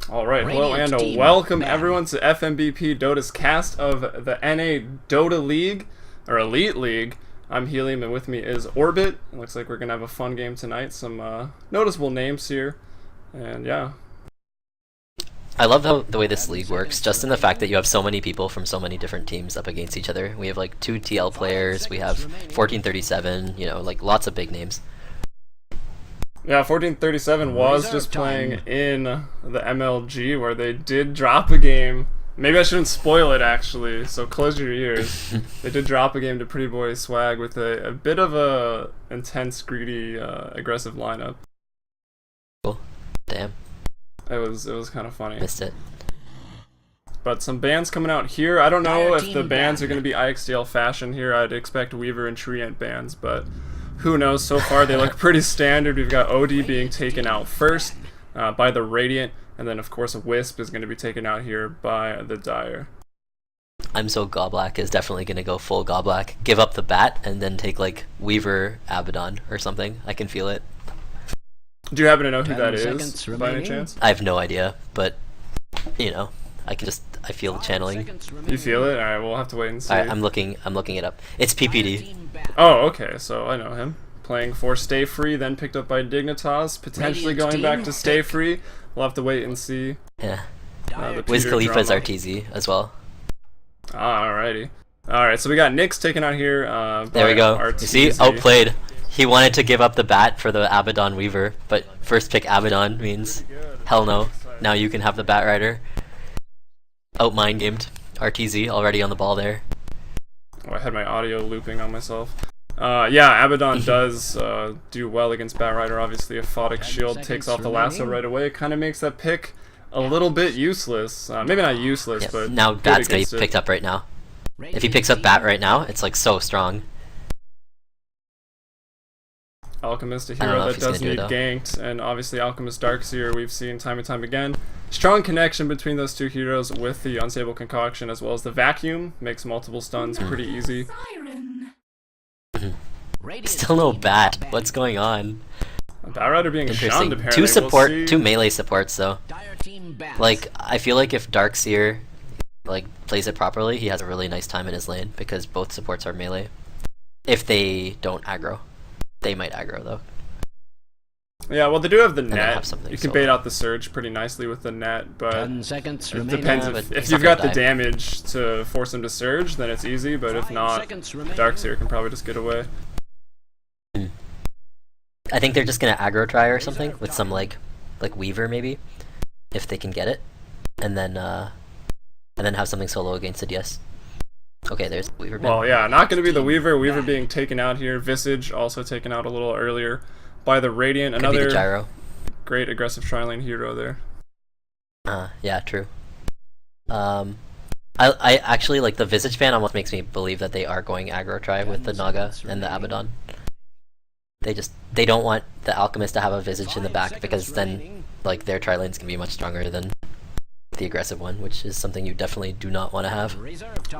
All right, hello and welcome everyone to fmbpdota's cast of the NADotA League, or Elite League. I'm Helium and with me is Orbit. It looks like we're going to have a fun game tonight. Some noticeable names here. And yeah. I love the way this league works, just in the fact that you have so many people from so many different teams up against each other. We have like 2 TL players, we have 1437, you know, like lots of big names. Yeah, 1437 was just playing in the MLG where they did drop a game. Maybe I shouldn't spoil it actually, so close your ears. They did drop a game to Pretty Boy Swag with a bit of a intense, greedy, aggressive lineup. Cool. Damn. It was kind of funny. Missed it. But some bans coming out here. I don't know if the bans are going to be IXDL fashion here. I'd expect Weaver and Treant bans, but who knows? So far they look pretty standard. We've got OD being taken out first by the Radiant, and then of course Wisp is going to be taken out here by the Dire. I'm so Goblack is definitely going to go full Goblack. Give up the bat and then take like Weaver Abaddon or something. I can feel it. Do you happen to know who that is by any chance? I have no idea, but you know, I feel the channeling. You feel it? Alright, we'll have to wait and see. Alright, I'm looking it up. It's PPD. Oh, okay, so I know him. Playing for Stay Free, then picked up by Dignitas, potentially going back to Stay Free. We'll have to wait and see. Yeah. Wiz Khalifa's RTZ as well. Alrighty. Alright, so we got Nyx taken out here. There we go. RTZ. You see? Outplayed. He wanted to give up the bat for the Abaddon Weaver, but first pick Abaddon means hell no. Now you can have the Bat Rider. Out mind gamed. RTZ already on the ball there. Oh, I had my audio looping on myself. Yeah, Abaddon does do well against Bat Rider. Obviously, a Photic Shield takes off the lasso right away. It kind of makes that pick a little bit useless. Maybe not useless, Yeah, but now Bat's gonna be picked up right now. If he picks up Bat right now, it's like so strong. Alchemist, a hero that does need ganked, and obviously Alchemist Darkseer we've seen time and time again. Strong connection between those two heroes with the Unstable Concoction as well as the Vacuum. Makes multiple stuns pretty easy. Still no Bat. What's going on? Bat Rider being shunned apparently. 2 support, we'll 2 melee supports though. Like, I feel like if Darkseer like plays it properly, he has a really nice time in his lane because both supports are melee. If they don't aggro. They might aggro though. Yeah, well they do have the net. You can so bait out the Surge pretty nicely with the net, but it depends. If you've got the damage to force him to Surge, then it's easy, but if not, Darkseer can probably just get away. I think they're just gonna aggro try or something with some like Weaver maybe, if they can get it, and then have something solo against the DS. Okay, there's Weaver. Well, yeah, not going to be the Weaver. Weaver being taken out here. Visage also taken out a little earlier by the Radiant. Could be the Gyro. Great aggressive tri-lane hero there. Yeah, true. I actually like the Visage fan almost makes me believe that they are going aggro try with the Naga and the Abaddon. They don't want the Alchemist to have a Visage in the back because then like their tri-lanes can be much stronger than the aggressive one, which is something you definitely do not want to have.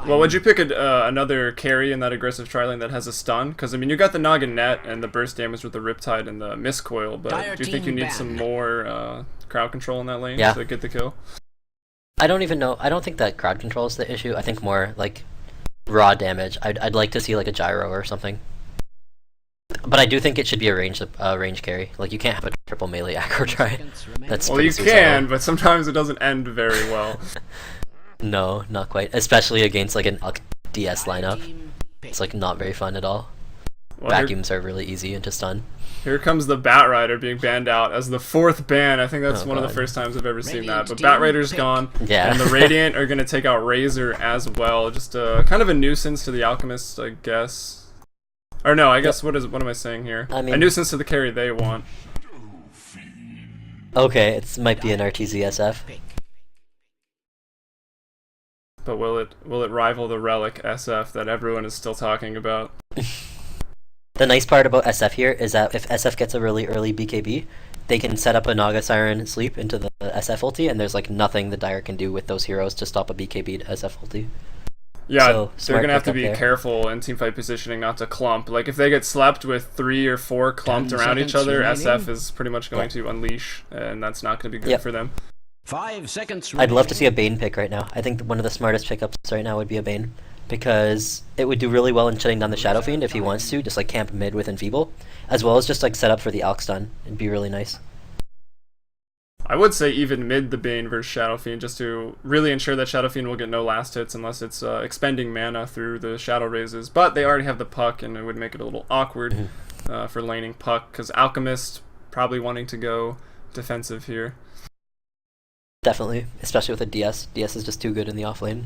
Well, would you pick another carry in that aggressive tri-lane that has a stun? Because I mean, you got the Naga net and the burst damage with the Riptide and the Miscoil, but do you think you need some more crowd control in that lane to get the kill? I don't even know. I don't think that crowd control is the issue. I think more like raw damage. I'd like to see like a Gyro or something. But I do think it should be a range carry. Like you can't have a triple melee aggro try. That's well, you can, but sometimes it doesn't end very well. No, not quite. Especially against like an DS lineup. It's like not very fun at all. Well, Vacuums are really easy to stun. Here comes the Bat Rider being banned out as the 4th ban. I think that's one of the first times I've ever seen that. But Bat Rider's gone, and the Radiant are going to take out Razor as well. Just kind of a nuisance to the Alchemist, I guess. Or no, I guess what am I saying here? I mean, a nuisance to the carry they want. Okay, it might be an RTZ SF. But will it rival the Relic SF that everyone is still talking about? The nice part about SF here is that if SF gets a really early BKB, they can set up a Naga Siren sleep into the SF ulti, and there's like nothing the Dire can do with those heroes to stop a BKB SF ulti. Yeah, so they're going to have to be careful in teamfight positioning not to clump. Like, if they get slept with 3 or 4 clumped around each other, SF is pretty much going to unleash, and that's not going to be good for them. 5 seconds. I'd love to see a Bane pick right now. I think one of the smartest pickups right now would be a Bane, because it would do really well in shutting down the Shadow Fiend if he wants to, just like camp mid with Enfeeble, as well as just like set up for the Alk stun. It'd be really nice. I would say even mid the Bane versus Shadow Fiend, just to really ensure that Shadow Fiend will get no last hits unless it's expending mana through the Shadow Raises. But they already have the Puck, and it would make it a little awkward for laning Puck, because Alchemist probably wanting to go defensive here. Definitely, especially with a DS. DS is just too good in the offlane.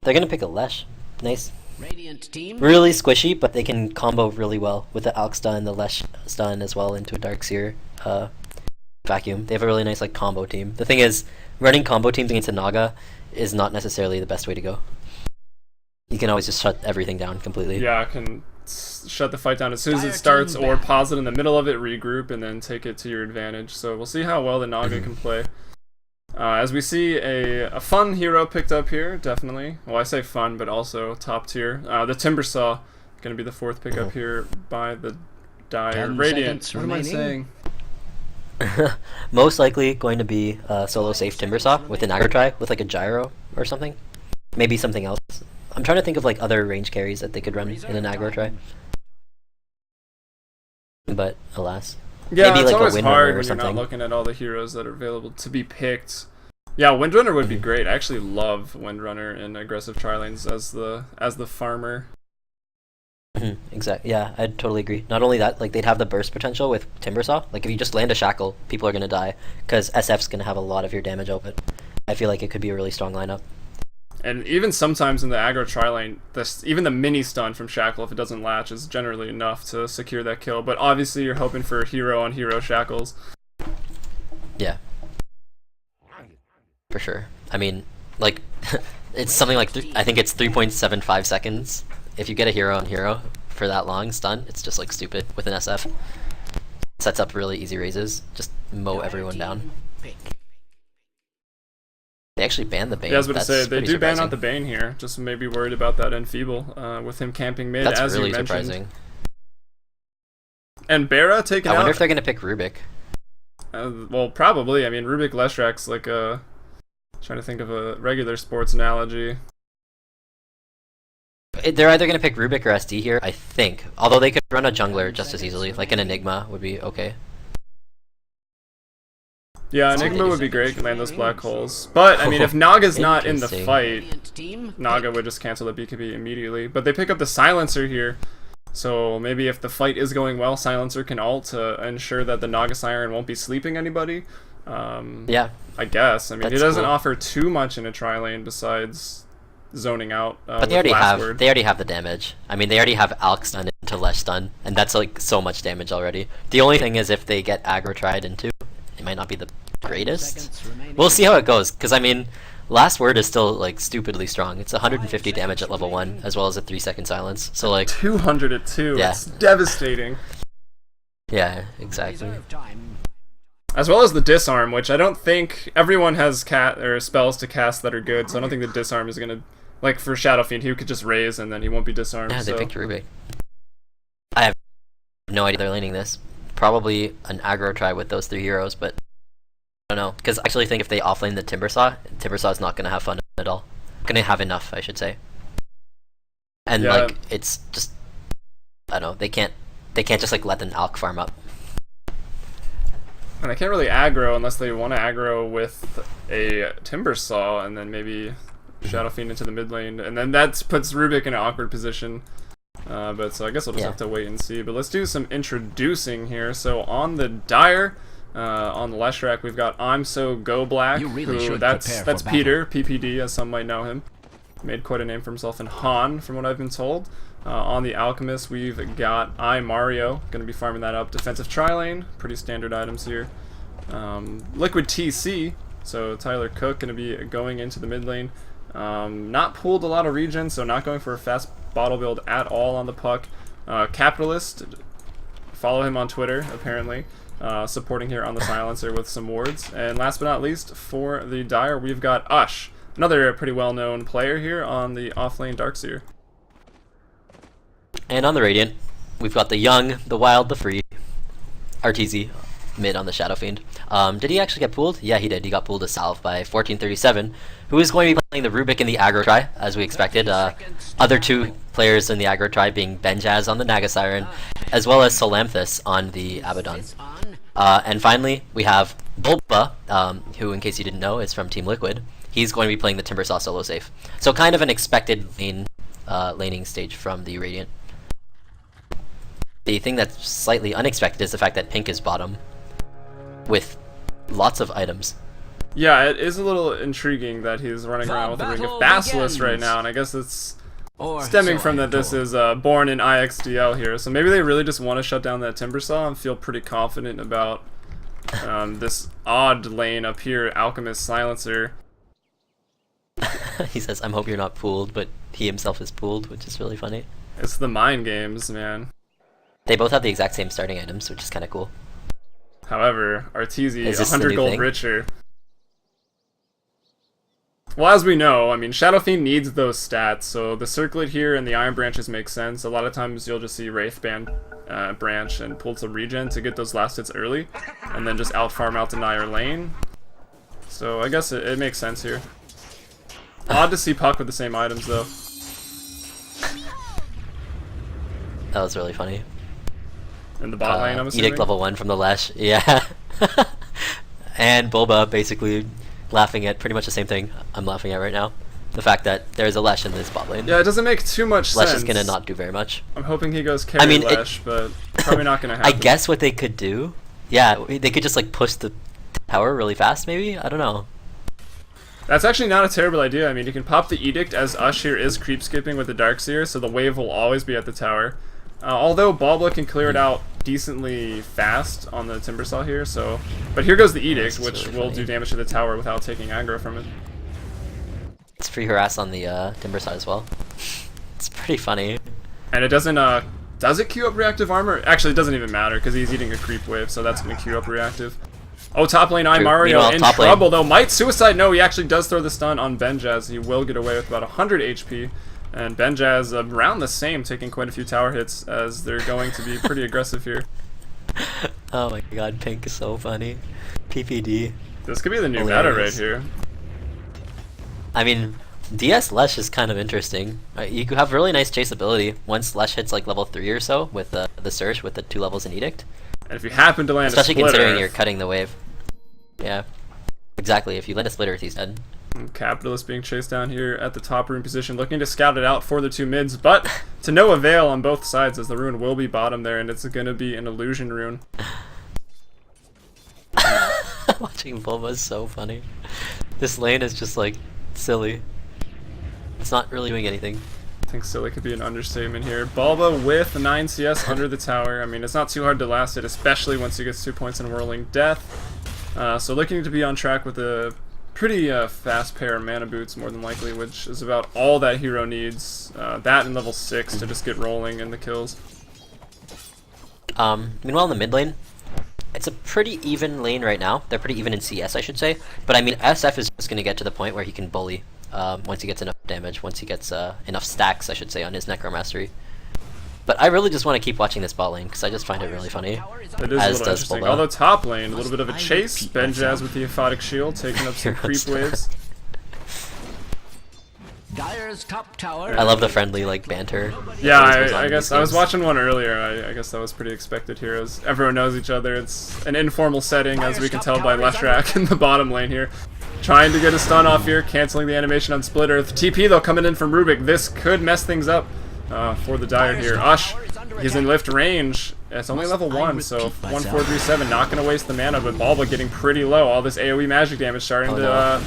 They're gonna pick a Lesh. Nice. Really squishy, but they can combo really well with the Alk stun, the Lesh stun as well into a Darkseer vacuum. They have a really nice like combo team. The thing is, running combo teams against a Naga is not necessarily the best way to go. You can always just shut everything down completely. Yeah, I can shut the fight down as soon as it starts, or pause it in the middle of it, regroup, and then take it to your advantage. So we'll see how well the Naga can play. As we see a fun hero picked up here, definitely. Well, I say fun, but also top tier. The Timbersaw, going to be the fourth pickup here by the Dire. Radiant, what am I saying? Most likely going to be solo safe Timbersaw with an aggro try with like a gyro or something. Maybe something else. I'm trying to think of like other range carries that they could run in an aggro try. But alas. Yeah, maybe it's like always a hard when something. you're not looking at all the heroes that are available to be picked. Yeah, Windrunner would be great. I actually love Windrunner in aggressive tri-lanes as the farmer. Exactly. Yeah, I'd totally agree. Not only that, like they'd have the burst potential with Timbersaw. Like if you just land a shackle, people are gonna die because SF's gonna have a lot of your damage output. I feel like it could be a really strong lineup. And even sometimes in the aggro tri-lane, even the mini stun from Shackle, if it doesn't latch, is generally enough to secure that kill. But obviously you're hoping for hero on hero shackles. Yeah. For sure. I mean, like, it's something like, I think it's 3.75 seconds. If you get a hero on hero for that long stun, it's just like stupid with an SF. Sets up really easy raises, just mow everyone down. They actually banned the Bane. Yeah, I was about to say, they do surprising. ban out the Bane here. Just maybe worried about that Enfeeble with him camping mid, That's as really you mentioned. surprising. And Bara taken out. I wonder if they're going to pick Rubik. Well, probably. I mean, Rubik Leshrak's like a... Trying to think of a regular sports analogy. They're either going to pick Rubik or SD here, I think. Although they could run a jungler just as easily. Like an Enigma would be okay. Yeah, Enigma would be great, can land those black holes. But, I mean, if Naga's not in the fight, Naga would just cancel the BKB immediately. But they pick up the Silencer here, so maybe if the fight is going well, Silencer can ult to ensure that the Naga Siren won't be sleeping anybody. Yeah. I guess. I mean, That's he doesn't cool. offer too much in a tri-lane besides zoning out But they already have the damage. I mean, they already have Alk stun into Lesh stun, and that's like so much damage already. The only thing is if they get aggro tried into, it might not be the greatest. We'll see how it goes, because I mean, Last Word is still like stupidly strong. It's 150 damage at level 1, as well as a 3-second silence. So like 200 at 2. Yeah. It's devastating. Yeah, exactly. As well as the disarm, which I don't think everyone has spells to cast that are good, so I don't think the disarm is gonna, like for Shadow Fiend, he could just raise and then he won't be disarmed. Yeah, they so. picked Rubik. I have no idea they're laning this. Probably an aggro try with those 3 heroes, but I don't know. Because I actually think if they offlane the Timbersaw, Timbersaw's not gonna have fun at all. Gonna have enough, I should say. And Yeah. like it's just, I don't know. They can't just like let an Alk farm up. And I can't really aggro unless they want to aggro with a Timbersaw and then maybe Shadow Fiend into the mid lane. And then that puts Rubik in an awkward position. But so I guess we'll just have to wait and see. But let's do some introducing here. So on the Dire, on the Leshrak, we've got I'm So Go Black. That's Peter, PPD as some might know him. Made quite a name for himself in Han, from what I've been told. On the Alchemist, we've got Mario, going to be farming that up. Defensive tri-lane, pretty standard items here. Liquid TC, so Tyler Cook going to be going into the mid lane. Not pulled a lot of regen, so not going for a fast bottle build at all on the Puck. Capitalist, follow him on Twitter, apparently. Supporting here on the Silencer with some wards. And last but not least, for the Dire, we've got Ush, another pretty well-known player here on the offlane Darkseer. And on the Radiant, we've got the young, the wild, the free, RTZ, mid on the Shadow Fiend. Did he actually get pooled? Yeah, he did. He got pooled to Salve by 1437, who is going to be playing the Rubik in the aggro try, as we expected. Other two players in the aggro try being Benjaz on the Naga Siren, as well as Solamthus on the Abaddon. And finally, we have Bulba, who, in case you didn't know, is from Team Liquid. He's going to be playing the Timbersaw solo safe. So kind of an expected laning stage from the Radiant. The thing that's slightly unexpected is the fact that Pink is bottom, with lots of items. Yeah, it is a little intriguing that he's running around with a Ring of Basilisk right now, and I guess it's stemming from that this is born in IXDL here, so maybe they really just want to shut down that Timbersaw and feel pretty confident about this odd lane up here, Alchemist Silencer. He says, "I'm hoping you're not pooled," but he himself is pooled, which is really funny. It's the mind games, man. They both have the exact same starting items, which is kind of cool. However, Arteezy, Is this 100 the new gold thing? richer. Well, as we know, I mean, Shadow Fiend needs those stats, so the Circlet here and the Iron Branches make sense. A lot of times you'll just see Wraithband branch and pull some regen to get those last hits early, and then just out-farm out deny your lane. So I guess it makes sense here. Odd to see Puck with the same items, though. That was really funny. In the bot lane, I'm assuming? Edict level 1 from the Lesh, yeah. And Bulba basically laughing at pretty much the same thing I'm laughing at right now. The fact that there's a Lesh in this bot lane. Yeah, it doesn't make too much Lesh sense. is gonna not do very much. I'm hoping he goes carry Lesh, but probably not gonna happen. I guess what they could do, yeah, they could just like push the tower really fast maybe? I don't know. That's actually not a terrible idea. I mean, you can pop the Edict as Ush here is creep skipping with the Darkseer, so the wave will always be at the tower. Although Bulba can clear it out decently fast on the Timbersaw here, so... But here goes the Edict, That's which really will funny. do damage to the tower without taking aggro from it. Let's free harass on the Timbersaw as well. It's pretty funny. And it doesn't, does it queue up reactive armor? Actually, it doesn't even matter, because he's eating a creep wave, so that's going to queue up reactive. Oh, top lane, True. Mario Meanwhile, in top trouble, lane. though. Might suicide? No, he actually does throw the stun on Benjaz. He will get away with about 100 HP. And Benjaz around the same, taking quite a few tower hits, as they're going to be pretty aggressive here. Oh my god, Pink is so funny. PPD. This could be the new meta right Hilarious. here. I mean, DS Lesh is kind of interesting. You could have really nice chaseability once Lesh hits like level 3 or so with the Surge with the 2 levels in Edict. And if you happen to land Especially a split considering Earth, you're cutting the wave. Yeah. Exactly, if you land a split Earth, he's dead. Capitalist being chased down here at the top rune position, looking to scout it out for the two mids, but to no avail on both sides, as the rune will be bottom there, and it's going to be an illusion rune. Watching Bulba is so funny. This lane is just like silly. It's not really doing anything. I think silly could be an understatement here. Bulba with 9 CS under the tower. I mean, it's not too hard to last it, especially once he gets 2 points in Whirling Death. So looking to be on track with a pretty fast pair of mana boots, more than likely, which is about all that hero needs. That and level 6 to just get rolling in the kills. Meanwhile, in the mid lane, it's a pretty even lane right now. They're pretty even in CS, I should say. But I mean, SF is just going to get to the point where he can bully once he gets enough damage, once he gets enough stacks, I should say, on his Necromastery. But I really just want to keep watching this bot lane, because I just find it really funny. It is As a little does interesting. Bulba. Although top lane, a little bit of a chase. Benjaz with the Aphotic Shield, taking up some creep waves. Dire's top tower. I love the friendly like banter. Yeah, that always goes on I in guess these I was games. watching one earlier. I guess that was pretty expected here, as everyone knows each other. It's an informal setting, as we can tell by Leshrac in the bottom lane here. Trying to get a stun off here, canceling the animation on Split Earth. TP, though, coming in from Rubik. This could mess things up for the Dire here. Ush, he's in lift range. It's only level 1, so 1437, not going to waste the mana, but Bulba getting pretty low. All this AoE magic damage starting to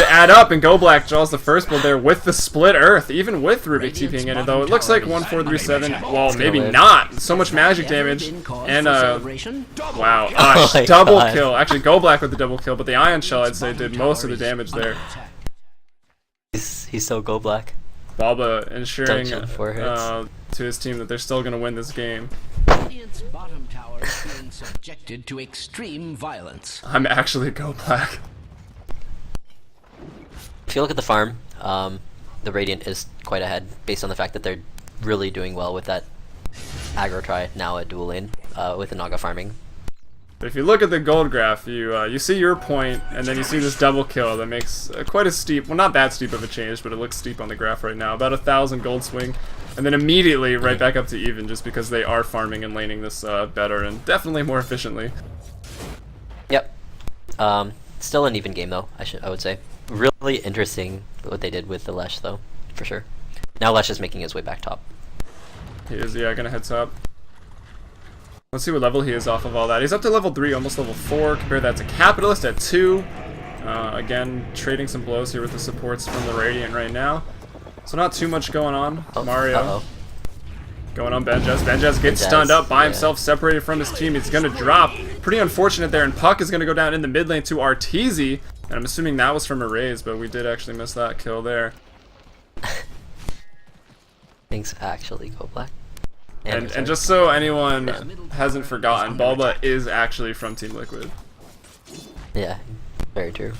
add up, and Go Black draws the first blow there with the Split Earth, even with Rubik TPing in it, though. It looks like 1437, well, maybe not. So much magic damage, and wow, Oh my double God. kill. Actually, Go Black with the double kill, but the Ion Shell, I'd say, did most of the damage there. He's so go black. Bulba ensuring Dungeon 4 hits. to his team that they're still going to win this game. Radiant's bottom tower is being subjected to extreme violence. I'm actually Go Black. If you look at the farm, the Radiant is quite ahead, based on the fact that they're really doing well with that aggro try, now a dual lane, with the Naga farming. But if you look at the gold graph, you see your point, and then you see this double kill that makes quite a steep, well, not that steep of a change, but it looks steep on the graph right now. About 1,000 gold swing, and then immediately right back up to even, just because they are farming and laning this better and definitely more efficiently. Yep. Still an even game though. I would say. Really interesting what they did with the Lesh though, for sure. Now Lesh is making his way back top. He is, yeah, gonna head top. Let's see what level he is off of all that. He's up to level 3, almost level 4. Compare that to Capitalist at 2. Again, trading some blows here with the supports from the Radiant right now. So not too much going on. Mario going on Benjaz. Benjaz gets stunned up by himself, separated from his team. He's gonna drop. Pretty unfortunate there, and Puck is gonna go down in the mid lane to Arteezy. And I'm assuming that was from a raise, but we did actually miss that kill there. Things actually go black. And just so anyone hasn't forgotten, Balba is actually from Team Liquid. Yeah, very true.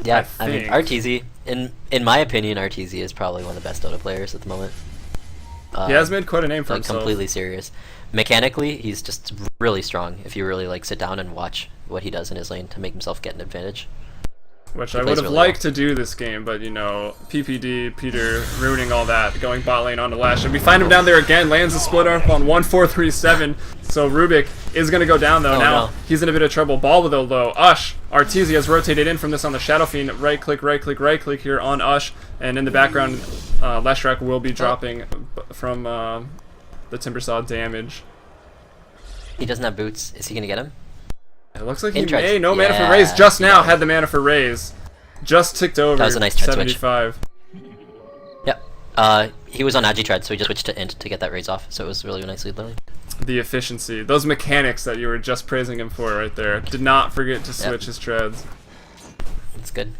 Yeah, I mean, Arteezy, in my opinion, Arteezy is probably one of the best Dota players at the moment. He has made quite a name for like, himself. Completely serious. Mechanically, he's just really strong if you really like sit down and watch what he does in his lane to make himself get an advantage. Which I would have liked to do this game, but you know, PPD, Peter ruining all that, going bot lane onto Lash. And we find him down there again, lands a split up on 1-4-3-7. So Rubik is going to go down though. Now he's in a bit of trouble. Balba though low. Ush, Arteezy has rotated in from this on the Shadow Fiend. Right click here on Ush. And in the background, Leshrac will be dropping from the Timbersaw damage. He doesn't have boots. Is he going to get him? It looks like he may. No mana for raise. Just now had the mana for raise. Just ticked over. That was a nice tread 75. Switch. Yep. He was on Agi tread, so he just switched to int to get that raise off. So it was really nicely done. The efficiency, those mechanics that you were just praising him for right there. Did not forget to switch his treads. That's good.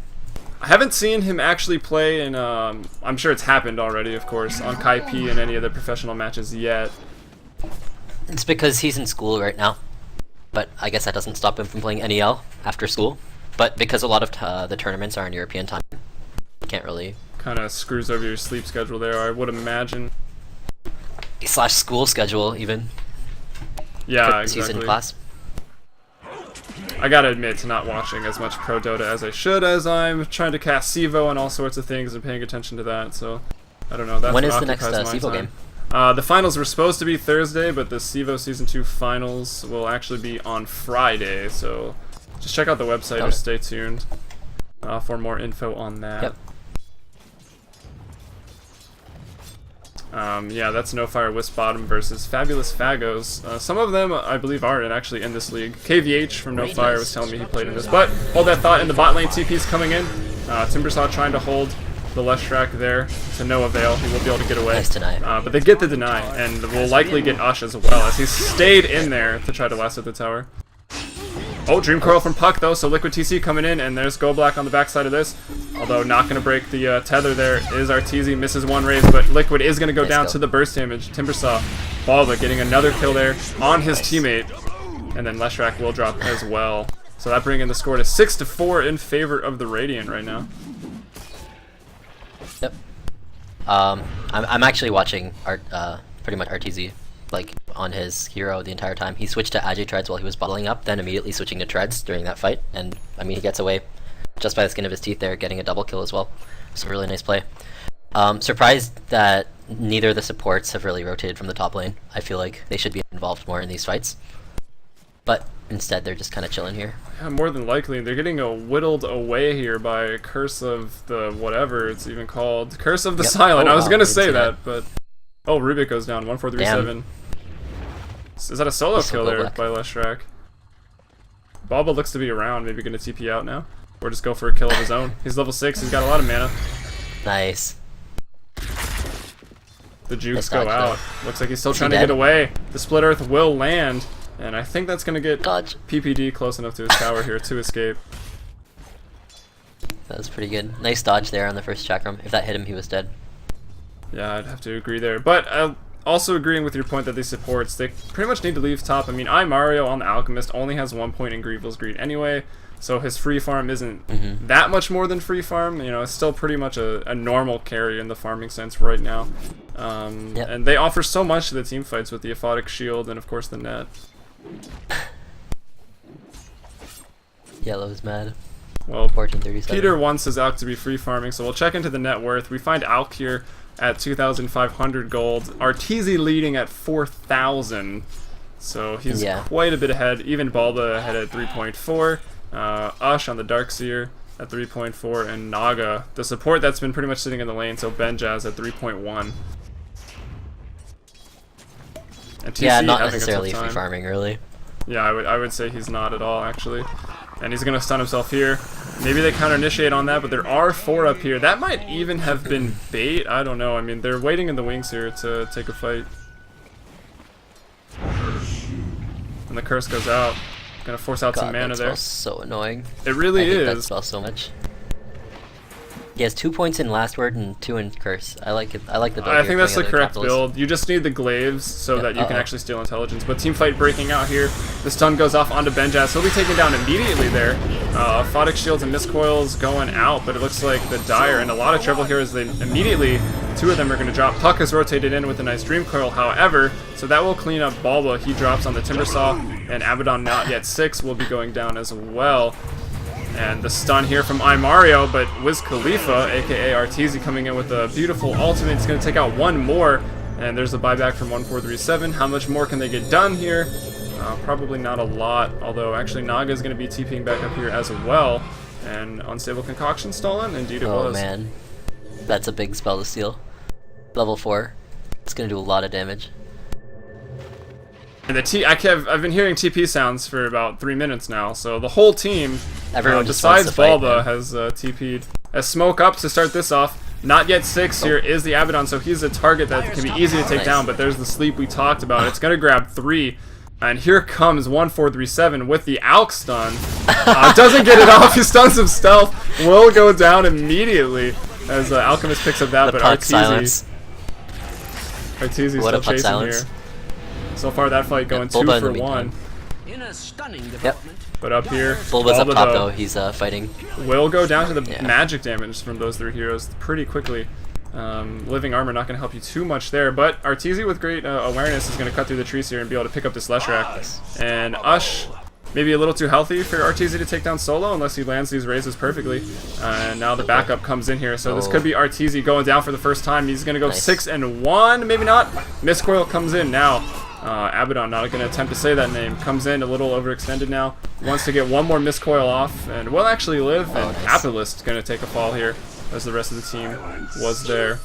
I haven't seen him actually play in. I'm sure it's happened already, of course, on Kai P and any other professional matches yet. It's because he's in school right now. But I guess that doesn't stop him from playing NEL after school. But because a lot of the tournaments are in European time, you can't really... Kind of screws over your sleep schedule there, I would imagine. / school schedule, even. Yeah, exactly. Season class. I gotta admit to not watching as much Pro Dota as I should, as I'm trying to cast Sivo and all sorts of things and paying attention to that, so... I don't know, that's when is the next Sivo game? The finals were supposed to be Thursday, but the Sivo Season 2 finals will actually be on Friday, so just check out the website or stay tuned for more info on that. Yep. Yeah, that's No Fire Wisp Bottom versus Fabulous Fagos. Some of them, I believe, are actually in this league. KVH from No Fire was telling me he played in this, but hold that thought, in the bot lane TP's coming in. Timbersaw trying to hold the Leshrac there to no avail. He will be able to get away. Nice deny. But they get the deny, and will likely get Ush as well, as he stayed in there to try to last at the tower. Oh, Dream Coil from Puck though, so Liquid TC coming in, and there's Go Black on the backside of this. Although not going to break the tether there is Arteezy, misses one raise, but Liquid is going to go down to the burst damage. Timbersaw, Balba getting another kill there on his teammate, and then Leshrac will drop as well. So that bringing the score to 6-4 in favor of the Radiant right now. Yep. I'm actually watching pretty much Arteezy like on his hero the entire time. He switched to Agi treads while he was bottling up, then immediately switching to treads during that fight, and I mean he gets away just by the skin of his teeth there, getting a double kill as well. It's a really nice play. Surprised that neither of the supports have really rotated from the top lane. I feel like they should be involved more in these fights, but instead they're just kind of chilling here. Yeah, more than likely. They're getting whittled away here by Curse of the whatever it's even called. Curse of the Silent. I was going to say that, but... Oh, Rubik goes down. 1-4-3-7. Is that a solo kill there by Leshrac? Balba looks to be around. Maybe going to TP out now? Or just go for a kill of his own. He's level 6. He's got a lot of mana. Nice. The jukes go out. Looks like he's still trying to get away. The Split Earth will land. And I think that's going to get PPD close enough to his tower here to escape. That was pretty good. Nice dodge there on the first chakram. If that hit him, he was dead. Yeah, I'd have to agree there. But also agreeing with your point that these supports, they pretty much need to leave top. I mean, Mario on the Alchemist only has 1 point in Grievel's Greed anyway, so his free farm isn't that much more than free farm. You know, it's still pretty much a normal carry in the farming sense right now. And they offer so much to the team fights with the Aphotic Shield and of course the net. Yellow's mad. Well, 1437. Peter wants his Alk to be free farming, so we'll check into the net worth. We find Alk here at 2,500 gold. Arteezy leading at 4,000, so he's quite a bit ahead. Even Balba ahead at 3.4. Ush on the Darkseer at 3.4, and Naga, the support that's been pretty much sitting in the lane, so Benjaz at 3.1. And TC not having necessarily a tough free time. farming, really. Yeah, I would say he's not at all, actually. And he's going to stun himself here. Maybe they counter-initiate on that, but there are 4 up here. That might even have been bait. I don't know. I mean, they're waiting in the wings here to take a fight. And the curse goes out. Going to force out some mana there. That spell's so annoying. It really I hate that is. spell so much. He has 2 points in Last Word and 2 in Curse. I like it. I like the build. I think that's the coming out of correct Capitalist. build. You just need the glaives so that you can actually steal intelligence. But team fight breaking out here. The stun goes off onto Benjaz. He'll be taken down immediately there. Aphotic Shields and Miscoils going out, but it looks like the Dire and a lot of trouble here as they immediately, 2 of them are going to drop. Puck is rotated in with a nice Dream Coil, however, so that will clean up Balba. He drops on the Timbersaw, and Abaddon not yet 6 will be going down as well. And the stun here from Mario, but Wiz Khalifa, aka Arteezy, coming in with a beautiful ultimate. It's going to take out 1 more, and there's a buyback from 1437. How much more can they get done here? Probably not a lot, although actually Naga is going to be TPing back up here as well. And Unstable Concoction stolen? Indeed it was. Oh man, that's a big spell to steal. Level 4. It's going to do a lot of damage. And I've been hearing TP sounds for about 3 minutes now, so the whole team, Everyone just wants besides to fight, Balba, man. has TP'd. As Smoke up to start this off. Not yet 6 here is the Abaddon, so he's a target that can be easy to take down, but there's the sleep we talked about. It's going to grab 3. And here comes 1437 with the Alk stun. Doesn't get it off, he stuns himself. Will go down immediately as Alchemist picks up that, but Arteezy still chasing here. So far that fight going 2 for 1. In a stunning development. But up here, Bulba's up Balba, top though, he's fighting. will go down to the magic damage from those 3 heroes pretty quickly. Living Armor not going to help you too much there, but Arteezy with great awareness is going to cut through the trees here and be able to pick up this Leshrac. And Ush, maybe a little too healthy for Arteezy to take down solo unless he lands these raises perfectly. And now the backup comes in here, so this could be Arteezy going down for the first time. He's going to go 6-1, maybe not. Miscoil comes in now. Abaddon, not going to attempt to say that name, comes in a little overextended now. Wants to get 1 more Miscoil off, and will actually live. And Capitalist going to take a fall here, as the rest of the team was there.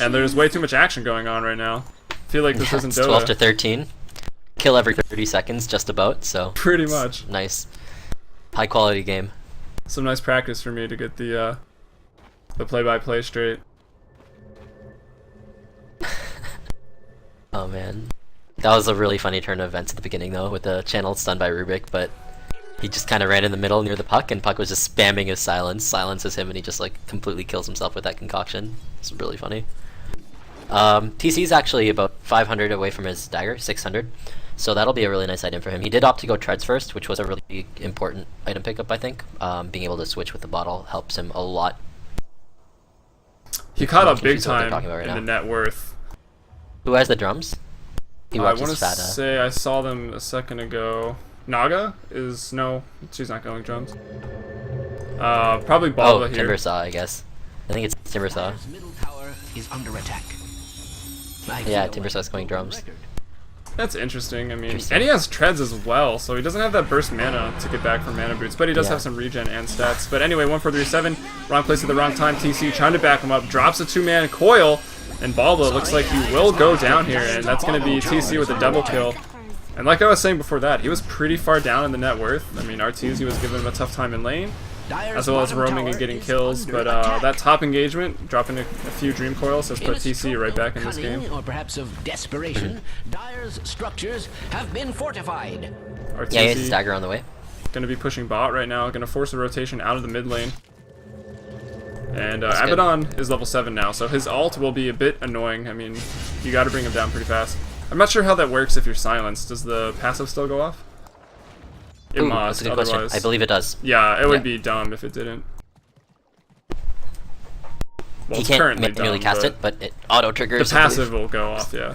And there's way too much action going on right now. I feel like this isn't It's Dota. 12 to 13. Kill every 30 seconds, just about, so... Pretty much. Nice. High quality game. Some nice practice for me to get the play-by-play straight. Oh man. That was a really funny turn of events at the beginning though, with the channel stunned by Rubik, but he just kind of ran in the middle near the Puck, and Puck was just spamming his silence. Silences him, and he just like completely kills himself with that concoction. It's really funny. TC's actually about 500 away from his dagger, 600. So that'll be a really nice item for him. He did opt to go Treads first, which was a really important item pickup, I think. Being able to switch with the bottle helps him a lot. He caught up big confused with what they're time talking about right in now. the net worth. Who has the drums? He I watches want to Fata. say I saw them a second ago. Naga is no, she's not going drums. Probably Balba here. Timbersaw, I guess. I think it's Timbersaw. Dire's middle tower is under attack. Yeah, Timbersaw's going drums. That's interesting. I mean, and he has treads as well, so he doesn't have that burst mana to get back from mana boots, but he does have some regen and stats. But anyway, 1437, wrong place at the wrong time. TC trying to back him up, drops a 2-man coil, and Balba looks like he will go down here, and that's going to be TC with a double kill. And like I was saying before that, he was pretty far down in the net worth. I mean, Arteezy was giving him a tough time in lane, as well as roaming and getting kills, but that top engagement, dropping a few dream coils, has put TC right back in this game. Or perhaps of desperation, Dire's structures have been fortified. Arteezy Yeah, he has a stagger on the way. going to be pushing bot right now, going to force a rotation out of the mid lane. And That's good. Abaddon is level 7 now, so his ult will be a bit annoying. I mean, you got to bring him down pretty fast. I'm not sure how that works if you're silenced. Does the passive still go off? It Ooh, must, that's a good question. otherwise... I believe it does. Yeah, it would be dumb if it didn't. Well, He it's can't currently manually dumb, cast it, but it auto triggers. the passive will go off, yeah.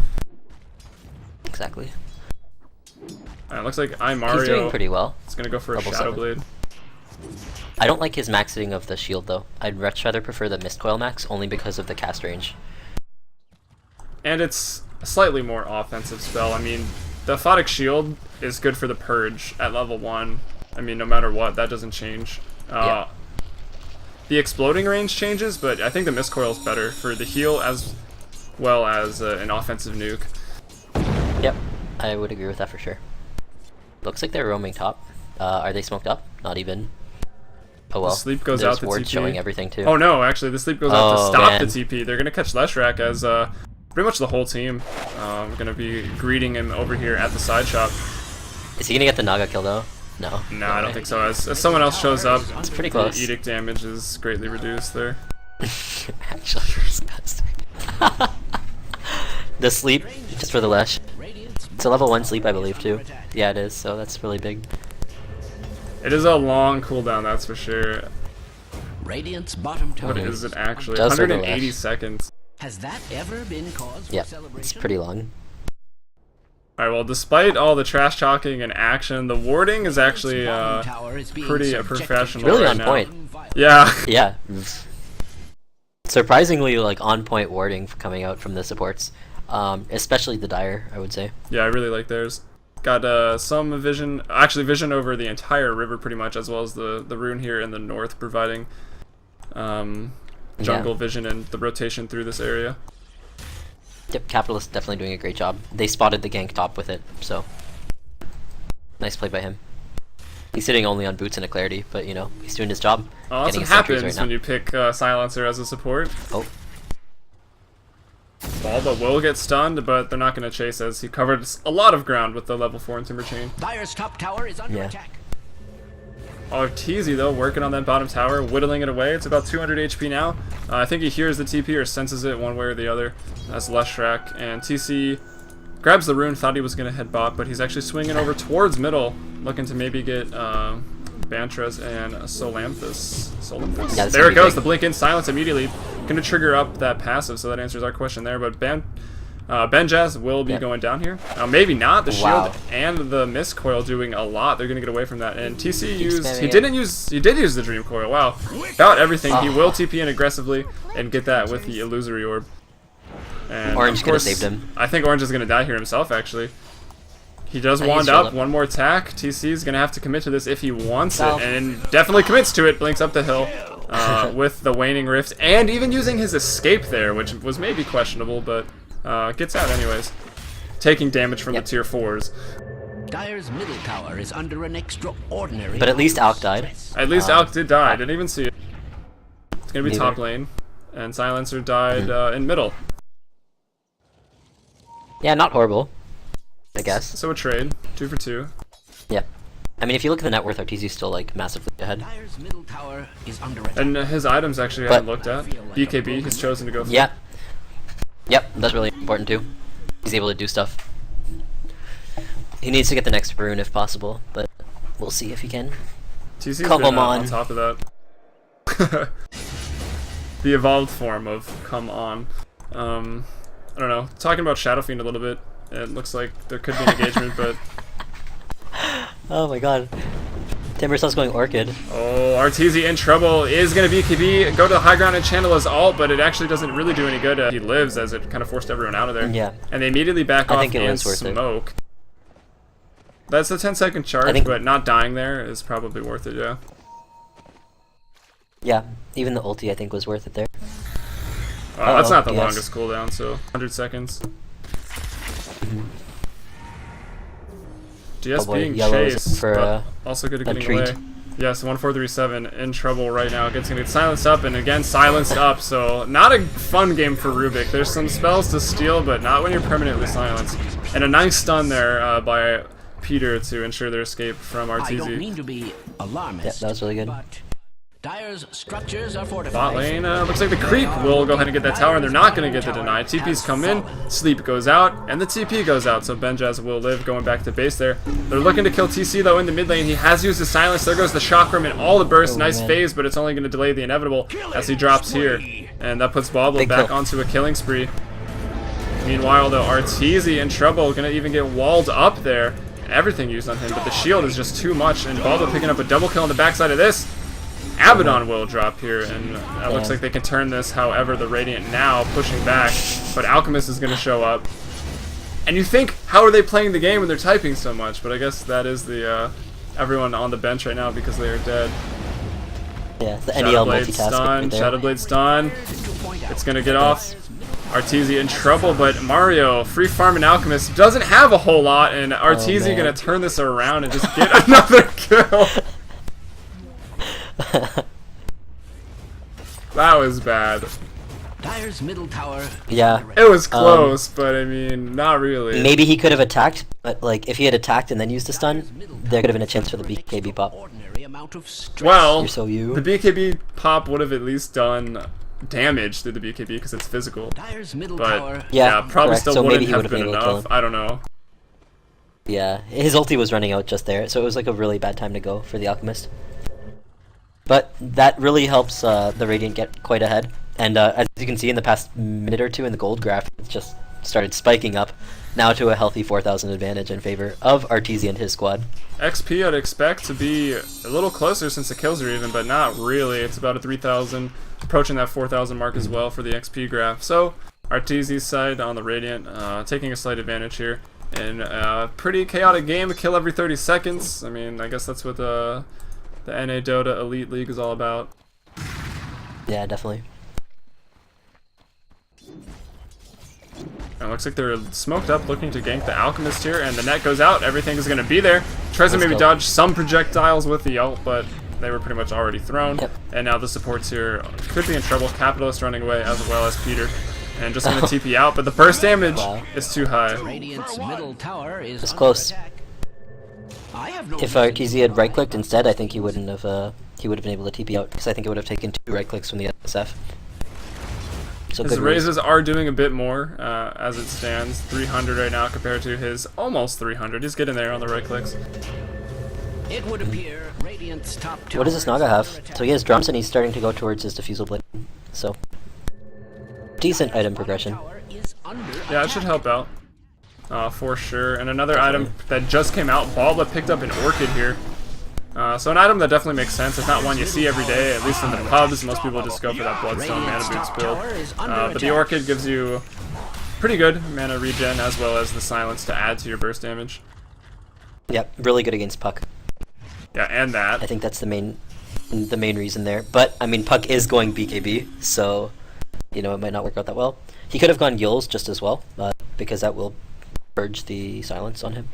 Exactly. It looks like He's doing Mario pretty well. is going to go for a Level Shadow 7. Blade. I don't like his maxing of the shield though. I'd much rather prefer the Mist Coil max only because of the cast range. And it's a slightly more offensive spell. I mean, the Aphotic Shield is good for the Purge at level 1. I mean, no matter what, that doesn't change. Yeah. The exploding range changes, but I think the Mist Coil is better for the heal as well as an offensive nuke. Yep, I would agree with that for sure. Looks like they're roaming top. Are they smoked up? Not even. Oh well. The sleep goes There's out the wards TP. showing everything too. Oh no, actually, the sleep goes out to Oh, stop man. the TP. They're going to catch Leshrac as pretty much the whole team going to be greeting him over here at the side shop. Is he gonna get the Naga kill though? No. No, I don't think so. As someone else shows up, It's pretty the close. edict damage is greatly reduced there. Actually, you're disgusting. The sleep, just for the Lesh. It's a level 1 sleep, I believe, too. Yeah, it is, so that's really big. It is a long cooldown, that's for sure. Radiant's bottom tower. What is it actually? Does for the 180 Lash. seconds. Has that ever been cause for Yeah, celebration? it's pretty long. Alright, well, despite all the trash talking and action, the warding is actually Bottom tower is being pretty subjected professional to Really right on now. point. Yeah. Yeah. Surprisingly, like, on point warding coming out from the supports. Especially the Dire, I would say. Yeah, I really like theirs. Got some vision, actually vision over the entire river pretty much, as well as the rune here in the north, providing jungle vision and the rotation through this area. Yep, Capitalist definitely doing a great job. They spotted the gank top with it, so nice play by him. He's sitting only on boots and a clarity, but you know, he's doing his job. Oh, that's getting what his sentries happens right when now. you pick Silencer as a support. Oh, Balba will get stunned, but they're not going to chase as he covered a lot of ground with the level 4 and Timber Chain. Dire's top tower is under Yeah. attack. Arteezy, though, working on that bottom tower, whittling it away. It's about 200 HP now. I think he hears the TP or senses it one way or the other. That's Leshrac. And TC grabs the rune, thought he was going to head bot, but he's actually swinging over towards middle, looking to maybe get Bantras and Solanthus. Yeah, that's There gonna it be goes, big. the blink in silence immediately. Going to trigger up that passive, so that answers our question there. But Benjaz will be Yeah. going down here. Maybe not. The shield Wow. and the Mist Coil doing a lot. They're going to get away from that. And TC used... spamming He it. didn't use... He did use the Dream Coil. Wow. About everything. He will TP in aggressively and get that with the Illusory Orb. And Orange of could have course, saved him. I think Orange is going to die here himself, actually. He does He's wand shielded up. up. One more attack. TC is going to have to commit to this if he wants Self. it. And definitely commits to it. Blinks up the hill with the Waning Rift. And even using his escape there, which was maybe questionable, but gets out anyways. Taking damage from Yep. the tier 4s. Dire's middle tower is under an extraordinary. but at least amount Alk of died. stress. At least Alk did die. I didn't even see it. It's going to be Neither. top lane. And Silencer died in middle. Yeah, not horrible, I guess. So a trade. 2 for 2. Yeah. I mean, if you look at the net worth, Arteezy's still like massively ahead. Dire's middle tower is under attack. And his items actually I But- haven't looked at. BKB, he's chosen to go for. Yeah. Yep, that's really important too. He's able to do stuff. He needs to get the next rune if possible, but we'll see if he can. TC's Come been on. on top of that. The evolved form of come on. I don't know. Talking about Shadow Fiend a little bit, it looks like there could be an engagement, but Oh my god. Timbersaws going Orchid. oh, Arteezy in trouble. Is going to BKB, go to the high ground and channel his ult, but it actually doesn't really do any good. He lives as it kind of forced everyone out of there. Yeah. And they immediately back I off think it and was worth it. smoke. That's a 10-second charge, think- but not dying there is probably worth it, yeah. Yeah, even the ulti I think was worth it there. That's not the yes. longest cooldown, so 100 seconds. DS Oh boy, being yellow is chased, for, but also good at a getting treat. away. Yes, 1437 in trouble right now. Gets gonna get silenced up and again silenced up. So not a fun game for Rubik. There's some spells to steal, but not when you're permanently silenced. And a nice stun there by Peter to ensure their escape from I don't Arteezy. mean to be alarmist. Yeah, that was really good. But Dyer's structures are Bot fortified. lane, looks like the creep will go ahead and get that tower, and they're not going to get the deny. TP's come in, sleep goes out, and the TP goes out, so Benjaz will live going back to base there. They're looking to kill TC though in the mid lane. He has used his silence. There goes the chakram and all the burst. Nice phase, but it's only going to delay the inevitable as he drops here. And that puts Bobble back onto a killing spree. Meanwhile though, Arteezy in trouble, going to even get walled up there. Everything used on him, but the shield is just too much, and Bobble picking up a double kill on the backside of this. Abaddon will drop here, and it looks like they can turn this. However, the Radiant now pushing back, but Alchemist is going to show up. And you think, how are they playing the game when they're typing so much? But I guess that is the everyone on the bench right now because they are dead. Yeah, the NEL Shadowblade multitasking stun, right there. Shadowblade stun. It's going to get off. Arteezy in trouble, but Mario, free farming Alchemist, doesn't have a whole lot, and Arteezy going to turn this around and just get another kill. That was bad. Dyer's middle tower. Yeah. It was close, but I mean, not really. Maybe he could have attacked, but like if he had attacked and then used a stun, there could have been a chance for the BKB pop. Ordinary amount of stress. Well, You're so you. the BKB pop would have at least done damage through the BKB because it's physical. Dyer's middle But tower. yeah, probably correct. still So wouldn't maybe he have would have been been able to kill enough. him. I don't know. Yeah, his ulti was running out just there, so it was like a really bad time to go for the Alchemist. But that really helps the Radiant get quite ahead. And as you can see in the past minute or two in the gold graph, it's just started spiking up, now to a healthy 4,000 advantage in favor of Arteezy and his squad. XP I'd expect to be a little closer since the kills are even, but not really. It's about a 3,000, approaching that 4,000 mark as well for the XP graph. So Arteezy's side on the Radiant, taking a slight advantage here. In a pretty chaotic game, a kill every 30 seconds. I mean, I guess that's what the NADotA Elite League is all about. Yeah, definitely. It looks like they're smoked up, looking to gank the Alchemist here, and the net goes out. Everything is going to be there. Tries to maybe dodge some projectiles with the ult, but they were pretty much already thrown. Yep. And now the supports here could be in trouble. Capitalist running away, as well as Peter. And just going to TP out, but the burst damage is too high. Radiant's middle tower is It's under close. attack. I have no If Arteezy had right-clicked instead, I think he wouldn't have. He would have been able to TP out because I think it would have taken 2 right-clicks from the SF. So His good raise. raises are doing a bit more as it stands. 300 right now compared to his almost 300. He's getting there on the right clicks. It would appear Radiant's top tower. What does this Naga have? is under So he has drums and he's starting to go towards his diffusal blade. So decent item progression. Tower is under Yeah, it should help out. For sure. And another item that just came out, Balba picked up an Orchid here. So an item that definitely makes sense. It's not one you see every day, at least in the pubs. Most people just go for that Bloodstone Mana Boots build. But the Orchid gives you pretty good mana regen as well as the silence to add to your burst damage. Yep, really good against Puck. Yeah, and I that. think that's the main reason there. But I mean, Puck is going BKB, so you know it might not work out that well. He could have gone Yules just as well, because that will purge the silence on him.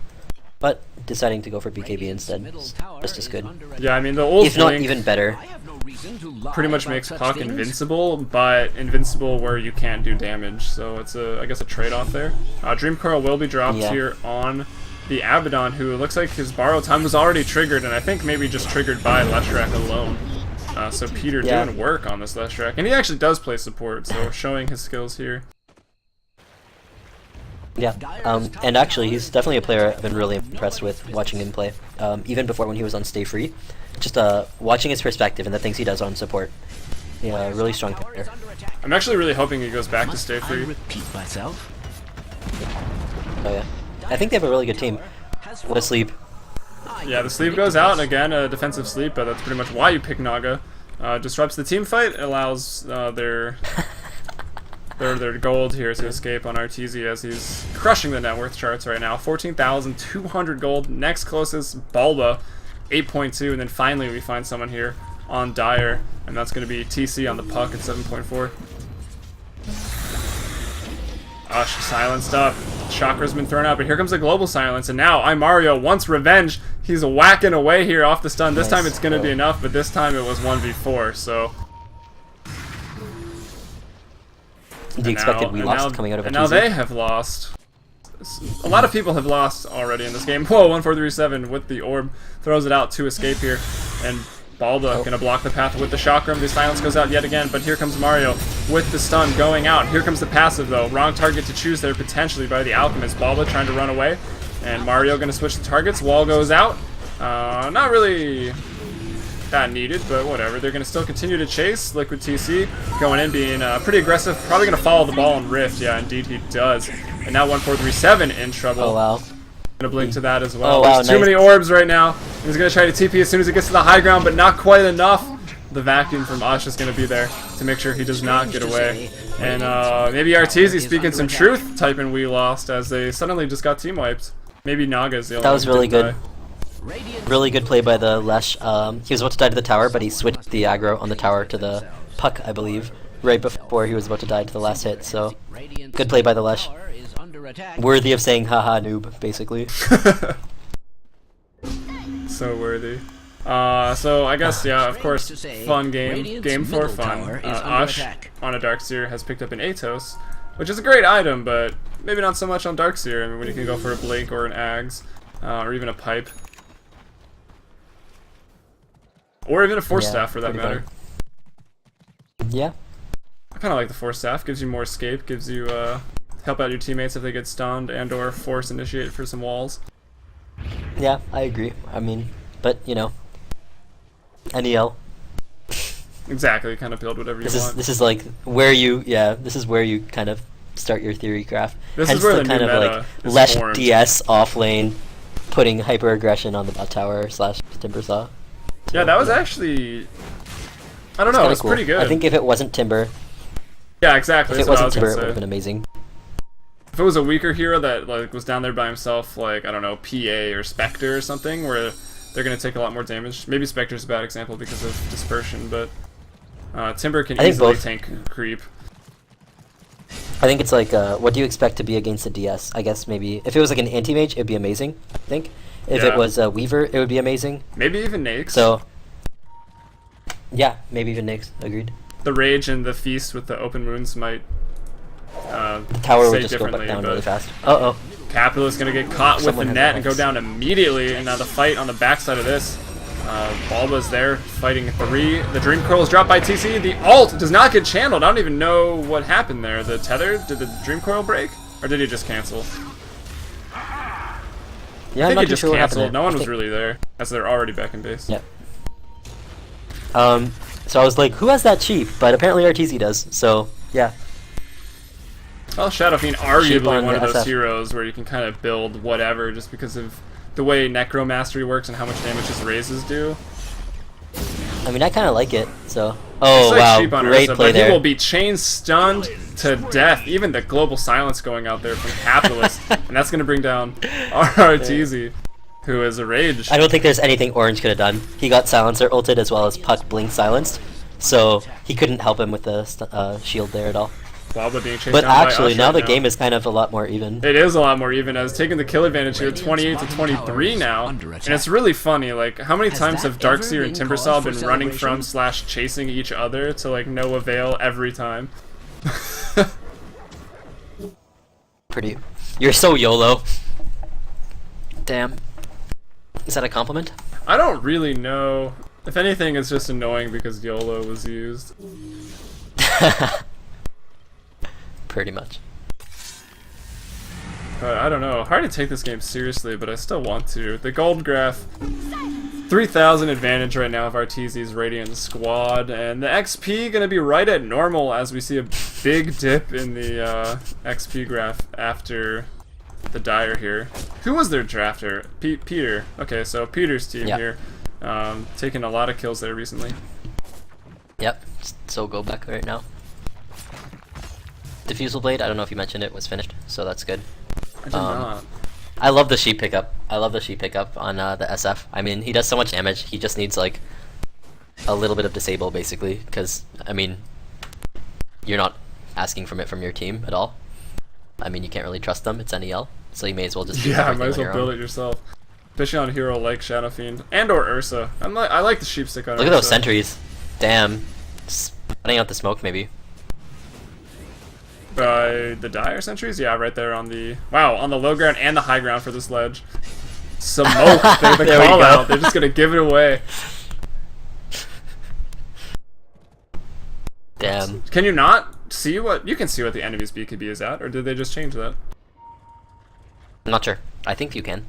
But deciding to go for BKB instead is just as good. Yeah, I mean, the ult If not Link even better. I have no reason to lie pretty much about makes such Puck things. invincible, but invincible where you can't do damage. So it's I guess a trade-off there. Dream Coil will be dropped here on the Abaddon, who looks like his borrow time was already triggered, and I think maybe just triggered by Leshrac alone. So Peter doing work on this Leshrac, and he actually does play support, so showing his skills here. Yeah, and actually he's definitely a player I've been really impressed with watching him play. Even before when he was on Stay Free. Just watching his perspective and the things he does on support. Yeah, really strong player. I'm actually really hoping he goes back to Stay I Free. repeat myself. Oh yeah. I think they have a really good team. What a sleep. Yeah, the sleep goes out, and again, a defensive sleep, but that's pretty much why you pick Naga. Disrupts the team fight, allows their gold here to escape on Arteezy as he's crushing the net worth charts right now. 14,200 gold. Next closest, Balba, 8.2, and then finally we find someone here on Dyer, and that's going to be TC on the Puck at 7.4. She's silenced up. Chakra's been thrown out, but here comes the global silence, and now Mario wants revenge. He's whacking away here off the stun. This time it's going to be enough, but this time it was 1v4, so... The expected we lost coming out of a And now they have lost. A lot of people have lost already in this game. Whoa, 1437 with the orb. Throws it out to escape here. And Balba gonna block the path with the chakram. The silence goes out yet again, but here comes Mario with the stun going out. Here comes the passive though. Wrong target to choose there potentially by the Alchemist. Balba trying to run away, and Mario gonna switch the targets. Wall goes out. Not really that needed, but whatever. They're gonna still continue to chase. Liquid TC going in, being pretty aggressive. Probably gonna follow the ball and Rift. Yeah, indeed he does. And now 1437 in trouble. Oh wow. Gonna blink to that as well. Oh, wow, There's too many orbs right now. He's gonna try to TP as soon as he gets to the high ground, but not quite enough. The vacuum from Ush is gonna be there to make sure he does not get away. And maybe Arteezy speaking some truth, typing we lost as they suddenly just got team wiped. Maybe Naga's the only one. That was who really didn't good. die. Really good play by the Lesh. He was about to die to the tower, but he switched the aggro on the tower to the Puck, I believe, right before he was about to die to the last hit. So good play by the Lesh. Worthy of saying haha noob, basically. So worthy. So I guess, yeah, of course, fun game. Game for fun. Ush on a Darkseer has picked up an Atos, which is a great item, but maybe not so much on Darkseer. I mean, when you can go for a Blink or an Ags, or even a Pipe. Or even a Force Staff, for that matter. Yeah. I kind of like the Force Staff. Gives you more escape, gives you, help out your teammates if they get stunned, and or force initiate for some walls. Yeah, I agree. I mean, but, you know, NEL. Exactly, kind of build whatever you want. This is like where you, this is where you kind of start your theory graph. This Hence is where the the kind new of meta like is Lesh formed. DS off lane, putting hyper aggression on the bot tower / Timber Saw. Yeah, that was actually, I don't know, it was cool. pretty good. I think if it wasn't Timber, yeah, exactly. if it That's what I wasn't was Timber, gonna it would say. have been amazing. If it was a weaker hero that like was down there by himself, like I don't know, PA or Spectre or something, where they're gonna take a lot more damage. Maybe Spectre's a bad example because of dispersion, but Timber can I think easily both. tank creep. I think it's like, what do you expect to be against a DS? I guess maybe if it was like an anti-mage, it'd be amazing. I think if Yeah. it was a Weaver, it would be amazing. Maybe even Nakes. So yeah, maybe even Nyx. Agreed. The Rage and the Feast with the open wounds might The tower say would just go differently, back down but really fast. Uh oh. Capitalist gonna get caught with Someone the has net the and go legs. down immediately, and now the fight on the backside of this. Balba's there fighting 3. The Dream Coil is dropped by TC. The ult does not get channeled. I don't even know what happened there. The tether, did the Dream Coil break? Or did he just cancel? Yeah, I I'm think not he too just sure what happened canceled. there. No one I was think- really there, as they're already back in base. Yep. So I was like, who has that cheap? But apparently RTZ does. So yeah. Well, Shadow Fiend Cheap arguably on one of the those SF. heroes where you can kind of build whatever just because of the way Necro Mastery works and how much damage his raises do. I mean, I kind of like it. So. It's Oh like wow, cheap on great Ursa, play but there. he will be chain stunned to death. Even the global silence going out there from Capitalist, and that's going to bring down RTZ, who is a rage. I don't think there's anything Orange could have done. He got Silencer ulted as well as Puck Blink silenced, so he couldn't help him with the shield there at all. Balba being chased But down actually, by now Ush the right game is kind of a lot more even. It is a lot more even, as taking the kill advantage here, 28 to 23 now, and it's really funny. Like, how many times have Darkseer and Timbersaw been running from / chasing each other to like no avail every time? Pretty. You're so YOLO. Damn. Is that a compliment? I don't really know. If anything, it's just annoying because YOLO was used. Pretty much. But I don't know. Hard to take this game seriously, but I still want to. The gold graph, 3,000 advantage right now of Arteezy's Radiant squad, and the XP gonna be right at normal as we see a big dip in the XP graph after the Dire here. Who was their drafter? Peter. Okay, so Peter's team here, taking a lot of kills there recently. Yep. So go back right now. Diffusal Blade, I don't know if you mentioned it, was finished, so that's good. I did not. I love the sheep pickup. I love the sheep pickup on the SF. I mean, he does so much damage. He just needs like a little bit of disable, basically, because I mean, you're not asking from it from your team at all. I mean, you can't really trust them. It's NEL, so you may as well just do Yeah, everything might as on well your build own. it yourself. Especially on a hero like Shadow Fiend and or Ursa. I like the sheep stick on Look Ursa. at those sentries. Damn. Sputting out the smoke, maybe. The Dire sentries? Yeah, right there on the... Wow, on the low ground and the high ground for this ledge. Smoke! They're the There we call go. out. They're just gonna give it away. Damn. Can you not see what... You can see what the enemy's BKB is at, or did they just change that? I'm not sure. I think you can.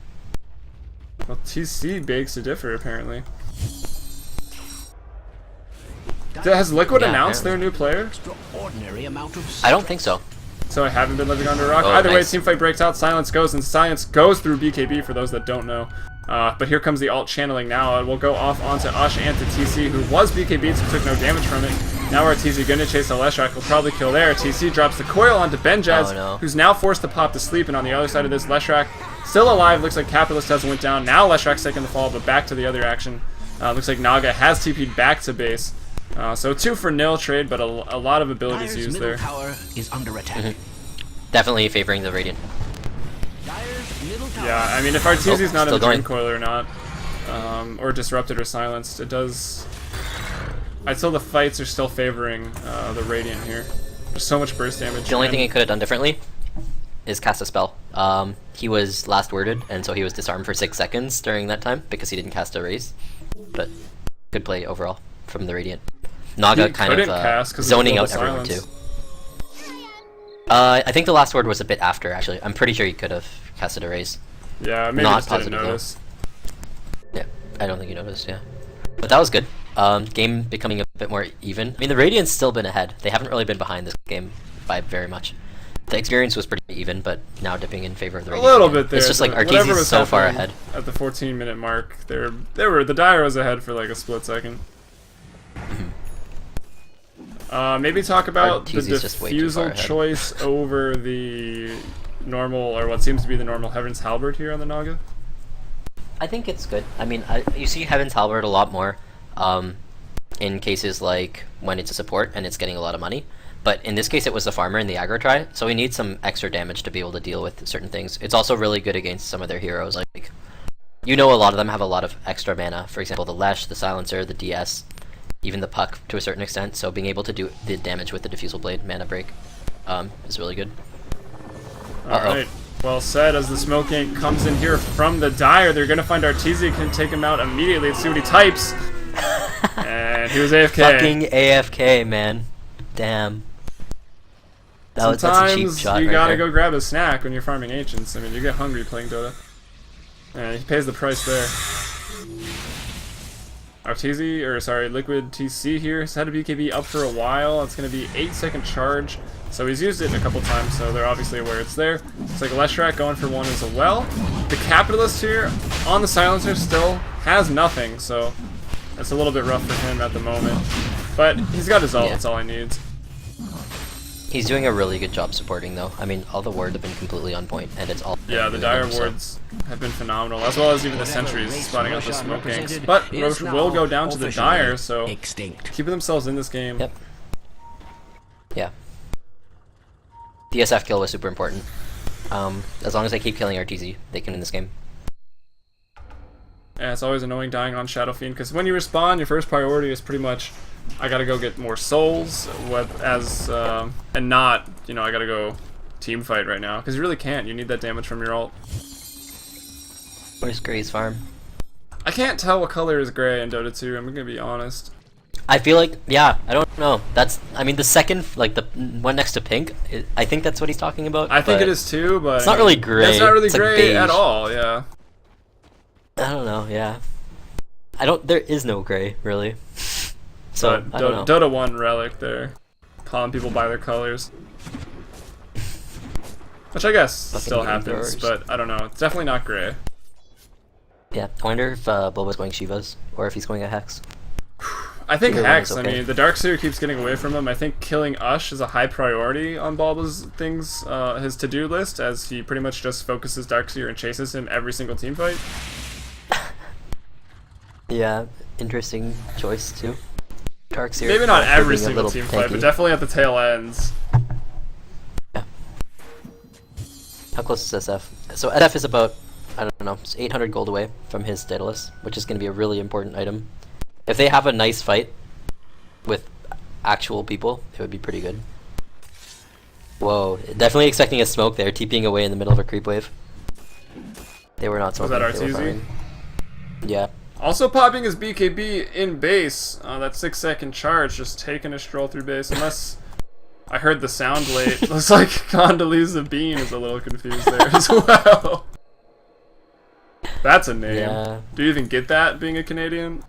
Well, TC begs to differ, apparently. Has Liquid announced their new player? I don't think so. So I haven't been living under a rock. Oh, Either way, nice. teamfight breaks out, Silence goes, and Silence goes through BKB for those that don't know. But here comes the alt channeling now, and we'll go off onto Ush and to TC, who was BKB'd, so took no damage from it. Now our TC gonna chase a Leshrac, will probably kill there. TC drops the coil onto Benjaz, who's now forced to pop to sleep, and on the other side of this, Leshrac still alive. Looks like Capitalist hasn't went down. Now Leshrac's taking the fall, but back to the other action. Looks like Naga has TP'd back to base. So 2 for nil trade, but a lot of abilities used there. Tower is under attack. Definitely favoring the Radiant. Yeah, I mean, if our TZ's not in the going. Dream Coil or not, or disrupted or silenced, it does... I'd say the fights are still favoring the Radiant here. There's so much burst damage. The only thing he could have done differently is cast a spell. He was last worded, and so he was disarmed for 6 seconds during that time because he didn't cast a raise. But good play overall from the Radiant. Naga kind of zoning out everyone too. I think the last word was a bit after, actually. I'm pretty sure he could have casted a raise. Yeah, maybe Not just didn't positive, notice. Yeah, I don't think he noticed, yeah. But that was good. Game becoming a bit more even. I mean, the Radiant's still been ahead. They haven't really been behind this game by very much. The experience was pretty even, but now dipping in favor of the Radiant. A little bit there. It's just like Arteezy's is so far ahead. At the 14-minute mark, the Dire was ahead for like a split second. Maybe talk about the Diffusal choice over the normal, or what seems to be the normal Heaven's Halberd here on the Naga. I think it's good. I mean, you see Heaven's Halberd a lot more in cases like when it's a support and it's getting a lot of money. But in this case, it was the farmer in the aggro try, so we need some extra damage to be able to deal with certain things. It's also really good against some of their heroes. Like, you know, a lot of them have a lot of extra mana. For example, the Lesh, the Silencer, the DS, even the Puck to a certain extent. So being able to do the damage with the Diffusal Blade mana break is really good. Alright, well said. As the Smoke Ink comes in here from the Dire, they're going to find Arteezy, can take him out immediately. Let's see what he types. And he was AFK. Fucking AFK, man. Damn. That's a cheap shot you right gotta there. go grab a snack when you're farming Ancients. I mean, you get hungry playing Dota. And he pays the price there. Arteezy, or sorry, Liquid TC here has had a BKB up for a while. It's going to be 8-second charge, so he's used it a couple times, so they're obviously aware it's there. It's like Leshrac going for 1 as well. The Capitalist here on the Silencer still has nothing, so it's a little bit rough for him at the moment. But he's got his ult, that's all he needs. He's doing a really good job supporting, though. I mean, all the wards have been completely on point, and it's all... Yeah, the Dire wards have been phenomenal, as well as even the sentries spotting out the Smoke Inks. But Roche will go down to the Dire, so keeping themselves in this game. Yep. Yeah. DSF kill was super important. As long as they keep killing Arteezy, they can win this game. Yeah, it's always annoying dying on Shadow Fiend, because when you respawn, your first priority is pretty much, I gotta go get more souls, and not, you know, I gotta go team fight right now, because you really can't. You need that damage from your ult. Where's Gray's farm? I can't tell what color is gray in Dota 2, I'm gonna be honest. I feel like, yeah, I don't know. That's, I mean, the second, like the one next to pink, I think that's what he's talking about. I think it is too, but... It's not really gray. It's not really gray like at all, yeah. I don't know, yeah. There is no gray, really. So, Dota 1 relic there. Calling people by their colors. Which I guess still happens, but I don't know. It's definitely not gray. Yeah, I wonder if Bulba's going Shivas, or if he's going a Hex. I think Hex, I mean, the Darkseer keeps getting away from him. I think killing Ush is a high priority on Bulba's things, his to-do list, as he pretty much just focuses Darkseer and chases him every single team fight. Yeah, interesting choice too. Darkseer. Maybe not every single team fight, but definitely at the tail ends. Yeah. How close is SF? So SF is about, I don't know, 800 gold away from his Daedalus, which is going to be a really important item. If they have a nice fight with actual people, it would be pretty good. Whoa, definitely expecting a smoke there, TPing away in the middle of a creep wave. They were not smoking. Was that Arteezy? Yeah. Also popping his BKB in base. That 6-second charge, just taking a stroll through base. Unless I heard the sound late. Looks like Condoleezza Bean is a little confused there as well. That's a name. Yeah. Do you even get that being a Canadian?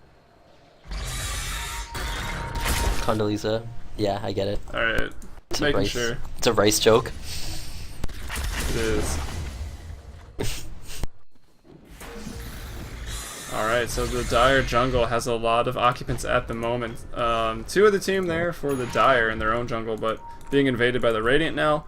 Condoleezza. Yeah, I get it. Alright. Making sure. It's a rice joke. It is. Alright, so the Dire jungle has a lot of occupants at the moment. Two of the team there for the Dire in their own jungle, but being invaded by the Radiant now.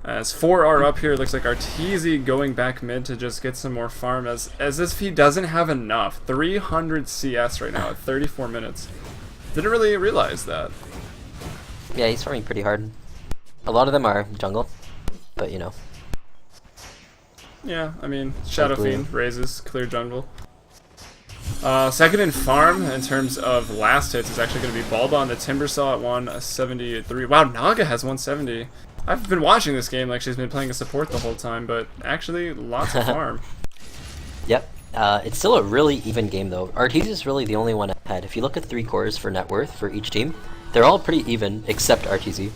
As 4 are up here, it looks like Arteezy going back mid to just get some more farm, as if he doesn't have enough. 300 CS right now at 34 minutes. Didn't really realize that. Yeah, he's farming pretty hard. A lot of them are jungle, but you know. Yeah, I mean, Shadow Fiend raises, clear jungle. Second in farm in terms of last hits is actually going to be Bulba on the Timbersaw at 173. Wow, Naga has 170. I've been watching this game like she's been playing a support the whole time, but actually lots of farm. Yep. It's still a really even game though. Arteezy is really the only one ahead. If you look at 3 cores for net worth for each team, they're all pretty even except Arteezy.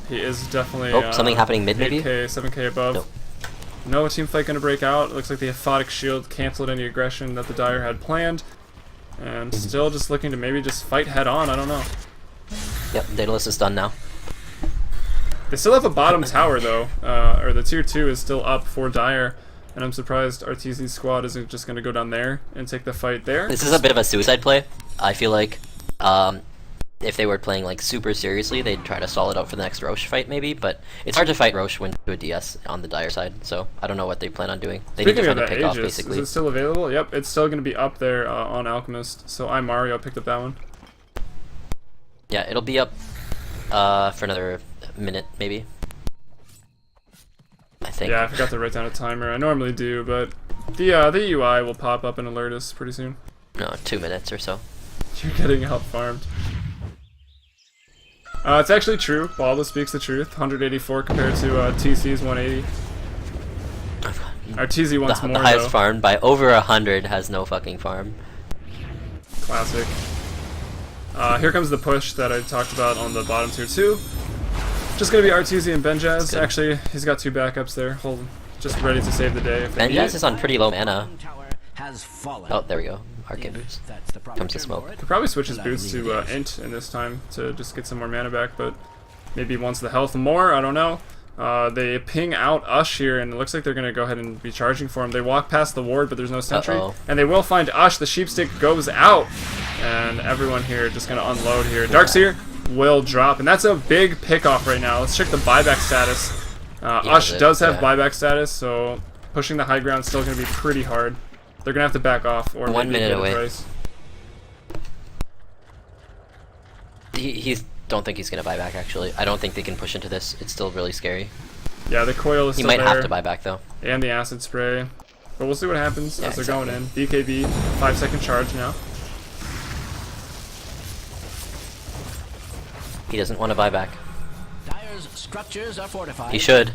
He is definitely something happening mid maybe? 8k, 7k above. Nope. No team fight gonna break out. It looks like the Aphotic Shield canceled any aggression that the Dire had planned. And still just looking to maybe just fight head on, I don't know. Yep, Daedalus is done now. They still have a bottom tower though, or the tier 2 is still up for Dire. And I'm surprised Arteezy's squad isn't just gonna go down there and take the fight there. This is a bit of a suicide play. I feel like if they were playing like super seriously, they'd try to stall it out for the next Roche fight maybe, but it's hard to fight Roche when to a DS on the Dire side, so I don't know what they plan on doing. They need to try to pick off basically. Is it still available? Yep, it's still going to be up there on Alchemist, so Mario picked up that one. Yeah, it'll be up for another minute maybe. I think. Yeah, I forgot to write down a timer. I normally do, but the UI will pop up and alert us pretty soon. No, 2 minutes or so. You're getting out farmed. It's actually true. Bulba speaks the truth. 184 compared to TC's 180. Arteezy wants more, the highest though. farm by over 100 has no fucking farm. Classic. Here comes the push that I talked about on the bottom tier 2. Just gonna be Arteezy and Benjaz. Actually, he's got 2 backups there. Just ready to save the day. If Benjaz is on pretty low mana. Has fallen. Oh, there we go. Arcane boots. Comes to smoke. Could probably switch his boots to Int in this time to just get some more mana back, but maybe he wants the health more, I don't know. They ping out Ush here, and it looks like they're going to go ahead and be charging for him. They walk past the ward, but there's no sentry. And they will find Ush. The sheepstick goes out, and everyone here just going to unload here. Darkseer will drop, and that's a big pickoff right now. Let's check the buyback status. Ush does have buyback status, so pushing the high ground is still going to be pretty hard. They're going to have to back off, or 1 minute away. Price. He's don't think he's gonna buy back actually. I don't think they can push into this. It's still really scary. Yeah, the coil is still there. He might have to buy back though. And the acid spray. But we'll see what happens as they're going in. BKB, 5-second charge now. He doesn't want to buy back. Dire's structures are fortified. He should.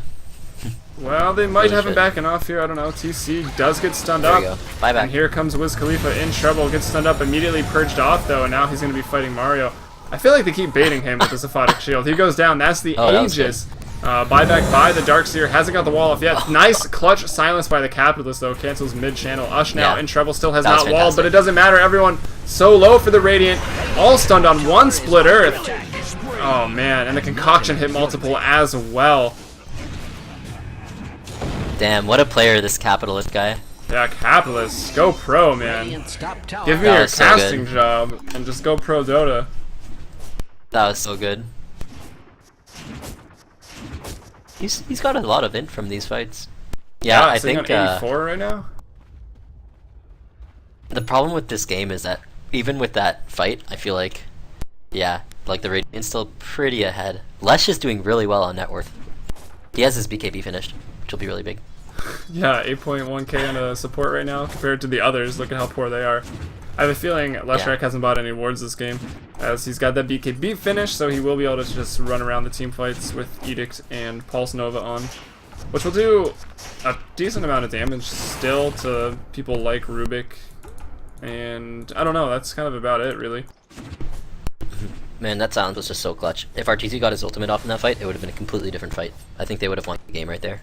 Well, they might have him backing off here. I don't know. TC does get stunned up. Buy back. And here comes Wiz Khalifa in trouble. Gets stunned up, immediately purged off though, and now he's going to be fighting Mario. I feel like they keep baiting him with the Aphotic Shield. He goes down. That's the Aegis. Buyback by the Darkseer. Hasn't got the wall off yet. Nice clutch silence by the Capitalist, though. Cancels mid-channel. Ush now in trouble. Still has not walled, but it doesn't matter. Everyone so low for the Radiant. All stunned on one split Earth. Oh, man. And the Concoction hit multiple as well. Damn, what a player, this Capitalist guy. Yeah, Capitalist. Go pro, man. Give me your casting job and just go pro Dota. That was so good. He's got a lot of int from these fights. Yeah, I think 84 right now. The problem with this game is that even with that fight, I feel like, yeah, like the Radiant's still pretty ahead. Lesh is doing really well on net worth. He has his BKB finished, which will be really big. Yeah, 8.1k on a support right now compared to the others. Look at how poor they are. I have a feeling Leshrac hasn't bought any wards this game, as he's got that BKB finish, so he will be able to just run around the team fights with Edict and Pulse Nova on, which will do a decent amount of damage still to people like Rubik And I don't know, that's kind of about it, really. Man, that silence was just so clutch. If RTZ got his ultimate off in that fight, it would have been a completely different fight. I think they would have won the game right there.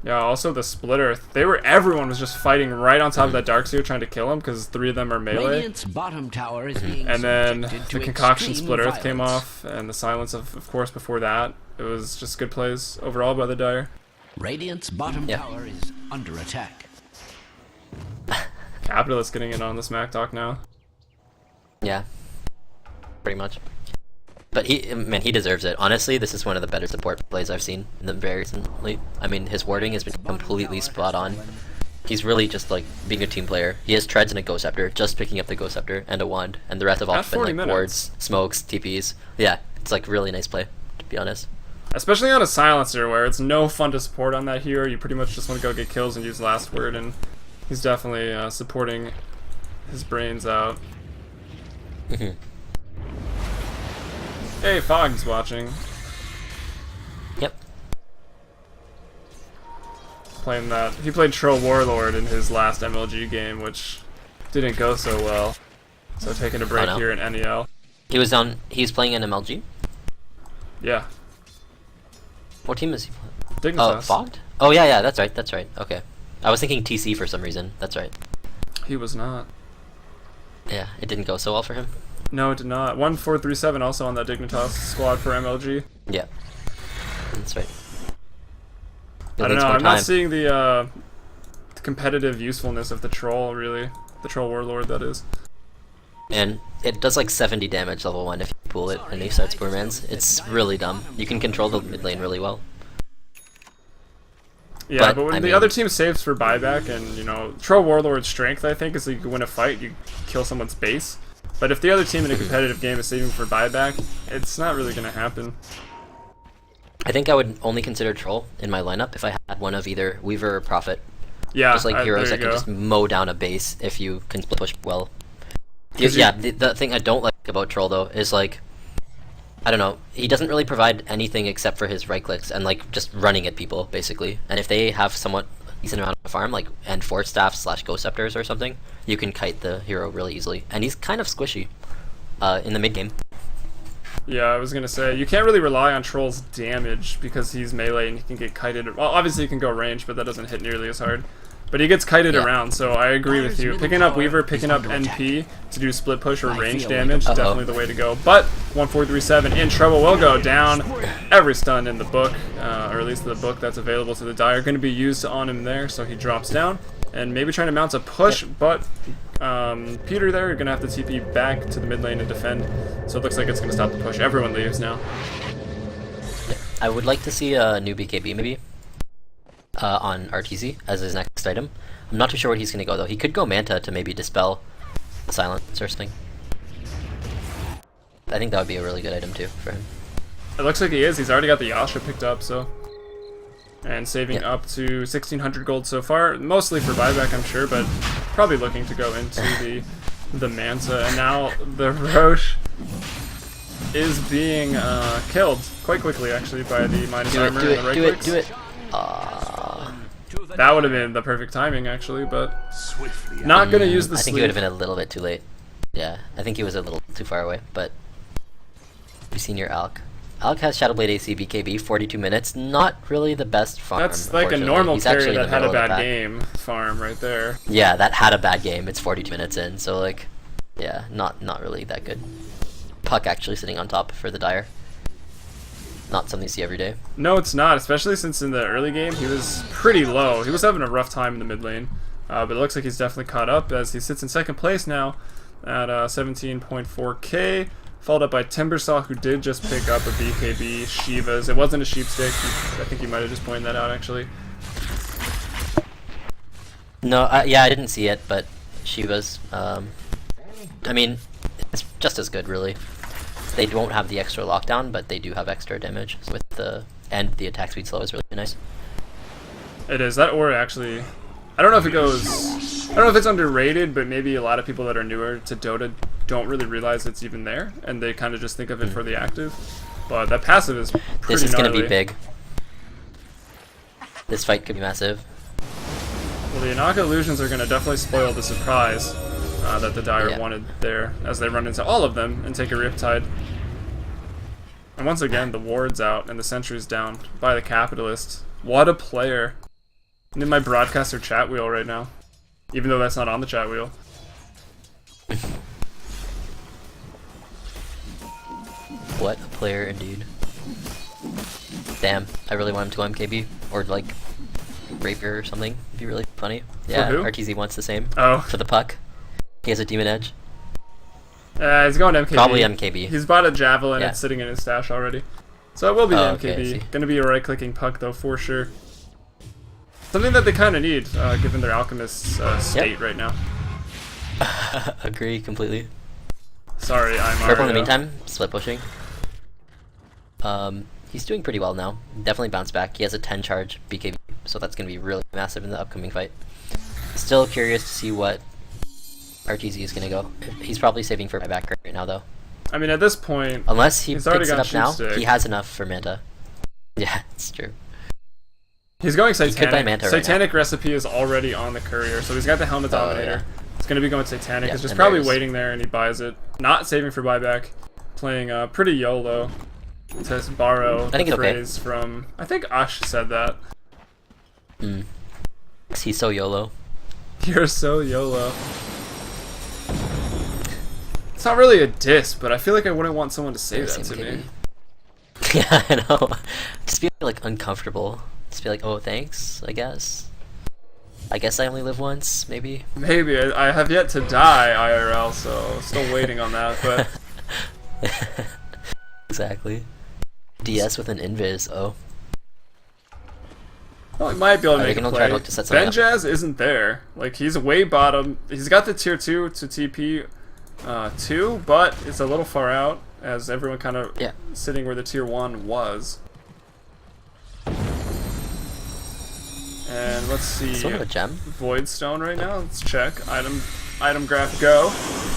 Yeah, also the splitter. Everyone was just fighting right on top of that Darkseer trying to kill him because 3 of them are melee. Radiant's bottom tower is being And then subjected the to concoction extreme split earth violence. came off, and the silence of course before that. It was just good plays overall by the Dire. Radiant's bottom Yeah. tower is under attack. Capitalist getting in on the smack talk now. Yeah, pretty much. But he deserves it. Honestly, this is one of the better support plays I've seen in them very recently. I mean, his warding has been completely spot on. He's really just like being a team player. He has treads and a Ghost Scepter, just picking up the Ghost Scepter and a wand, and the rest have all At been 40 like minutes. wards, smokes, TPs. Yeah, it's like really nice play, to be honest. Especially on a silencer where it's no fun to support on that hero. You pretty much just want to go get kills and use last word, and he's definitely supporting his brains out. Hey, Fog's watching. Yep. Playing that. He played Troll Warlord in his last MLG game, which didn't go so well. So taking a break no. here in NEL. He was down. He's playing in MLG. Yeah. What team is he playing? Dignitas. Fogged? Oh yeah, that's right. That's right. Okay. I was thinking TC for some reason. That's right. He was not. Yeah, it didn't go so well for him. No, it did not. 1437 also on that Dignitas squad for MLG. Yeah. That's right. I don't know, I'm not seeing the competitive usefulness of the troll, really. The Troll Warlord, that is. And it does like 70 damage level 1 if you pull it and he starts Boomans. It's really dumb. You can control the mid lane really well. Yeah, but I when the mean- other team saves for buyback, and, you know, Troll Warlord's strength, I think, is that you can win a fight, you kill someone's base. But if the other team in a competitive game is saving for buyback, it's not really going to happen. I think I would only consider Troll in my lineup if I had one of either Weaver or Prophet. Yeah, Just like heroes there that you can go. just mow down a base if you can split push well. 'Cause Yeah, the thing I don't like about Troll though is like, I don't know, he doesn't really provide anything except for his right clicks and like just running at people basically. And if they have somewhat decent amount of farm, like and Force Staff / Ghost Scepters or something, you can kite the hero really easily. And he's kind of squishy in the mid game. Yeah, I was gonna say, you can't really rely on Troll's damage because he's melee and he can get kited. Well, obviously he can go range, but that doesn't hit nearly as hard. But he gets kited Yeah. around, so I agree with you. Picking up Weaver, picking up NP to do split push or range damage, definitely the way to go. But 1437 in trouble, will go down. Every stun in the book, or at least the book that's available to the Dire, going to be used on him there, so he drops down. And maybe trying to mount a push, but Peter there, you're going to have to TP back to the mid lane and defend. So it looks like it's going to stop the push. Everyone leaves now. I would like to see a new BKB maybe on RTZ as his next item. I'm not too sure what he's going to go though. He could go Manta to maybe dispel the silence or something. I think that would be a really good item too for him. It looks like he is. He's already got the Yasha picked up, so. And saving Yeah. up to 1600 gold so far. Mostly for buyback, I'm sure, but probably looking to go into the Manta. And now the Roche is being killed quite quickly, actually, by the minus armor and the right clicks. Do it. That would have been the perfect timing, actually, but not going to use the I think sleep. he would have been a little bit too late. Yeah, I think he was a little too far away, but we've seen your Alk. Alk has Shadowblade AC BKB, 42 minutes. Not really the best farm. That's like a unfortunately. normal He's carry actually in that the had a middle of the bad pack. game farm right there. Yeah, that had a bad game. It's 42 minutes in, so like, yeah, not really that good. Puck actually sitting on top for the Dire. Not something you see every day. No, it's not, especially since in the early game he was pretty low. He was having a rough time in the mid lane, but it looks like he's definitely caught up as he sits in second place now at 17.4k, followed up by Timbersaw, who did just pick up a BKB Shiva's. It wasn't a sheepstick. I think you might have just pointed that out, actually. No, yeah, I didn't see it, but Shiva's. I mean, it's just as good, really. They won't have the extra lockdown, but they do have extra damage with the and the attack speed slow is really nice. It is. That aura actually, I don't know if it goes, I don't know if it's underrated, but maybe a lot of people that are newer to Dota don't really realize it's even there, and they kind of just think of it for the active. But that passive is pretty This is going to be gnarly. big. This fight could be massive. Well, the Inaka illusions are going to definitely spoil the surprise. that the Dire wanted there, as they run into all of them and take a Riptide. And once again, the ward's out and the sentry's down by the Capitalist. What a player. I'm in my broadcaster chat wheel right now, even though that's not on the chat wheel. What a player indeed. Damn, I really want him to go MKB, or like Rapier or something. It'd be really funny. Yeah, who? RTZ wants the same. Oh. For the puck. He has a Demon Edge. He's going to MKB. Probably MKB. He's bought a Javelin, it's sitting in his stash already. So it will be MKB. Okay, Gonna be a right-clicking puck though, for sure. Something that they kind of need, given their Alchemist's state right now. Agree completely. Sorry, I'm Purple in the meantime, split pushing. He's doing pretty well now. Definitely bounced back. He has a 10 charge BKB, so that's going to be really massive in the upcoming fight. Still curious to see what RTZ is going to go. He's probably saving for buyback right now, though. I mean, at this point, unless he he's already picks it got up now, stick. he has enough for Manta. Yeah, it's true. He's going He could buy Satanic. Manta right Satanic recipe is already on the Courier, so he's got the Helmet Dominator. Yeah. He's going to be going Satanic. Yeah, He's just and probably there's- waiting there, and he buys it. Not saving for buyback. Playing pretty YOLO. To borrow I think the it's okay. phrase from... I think Ash said that. He's so YOLO. You're so YOLO. It's not really a diss, but I feel like I wouldn't want someone to say that Same to me. Yeah, I know. Just feel like uncomfortable. Just be like, oh, thanks, I guess. I guess I only live once, maybe. Maybe. I have yet to die IRL, so still waiting on that, but... Exactly. DS with an invis, oh. Well, he might be able to Are they make a gonna play. try to look to set something up? Benjaz isn't there. Like, he's way bottom. He's got the tier 2 to TP 2, but it's a little far out, as everyone kind of sitting where the tier 1 was. And let's see. Sort of a gem. Void Stone right now. Let's check. Item graph go.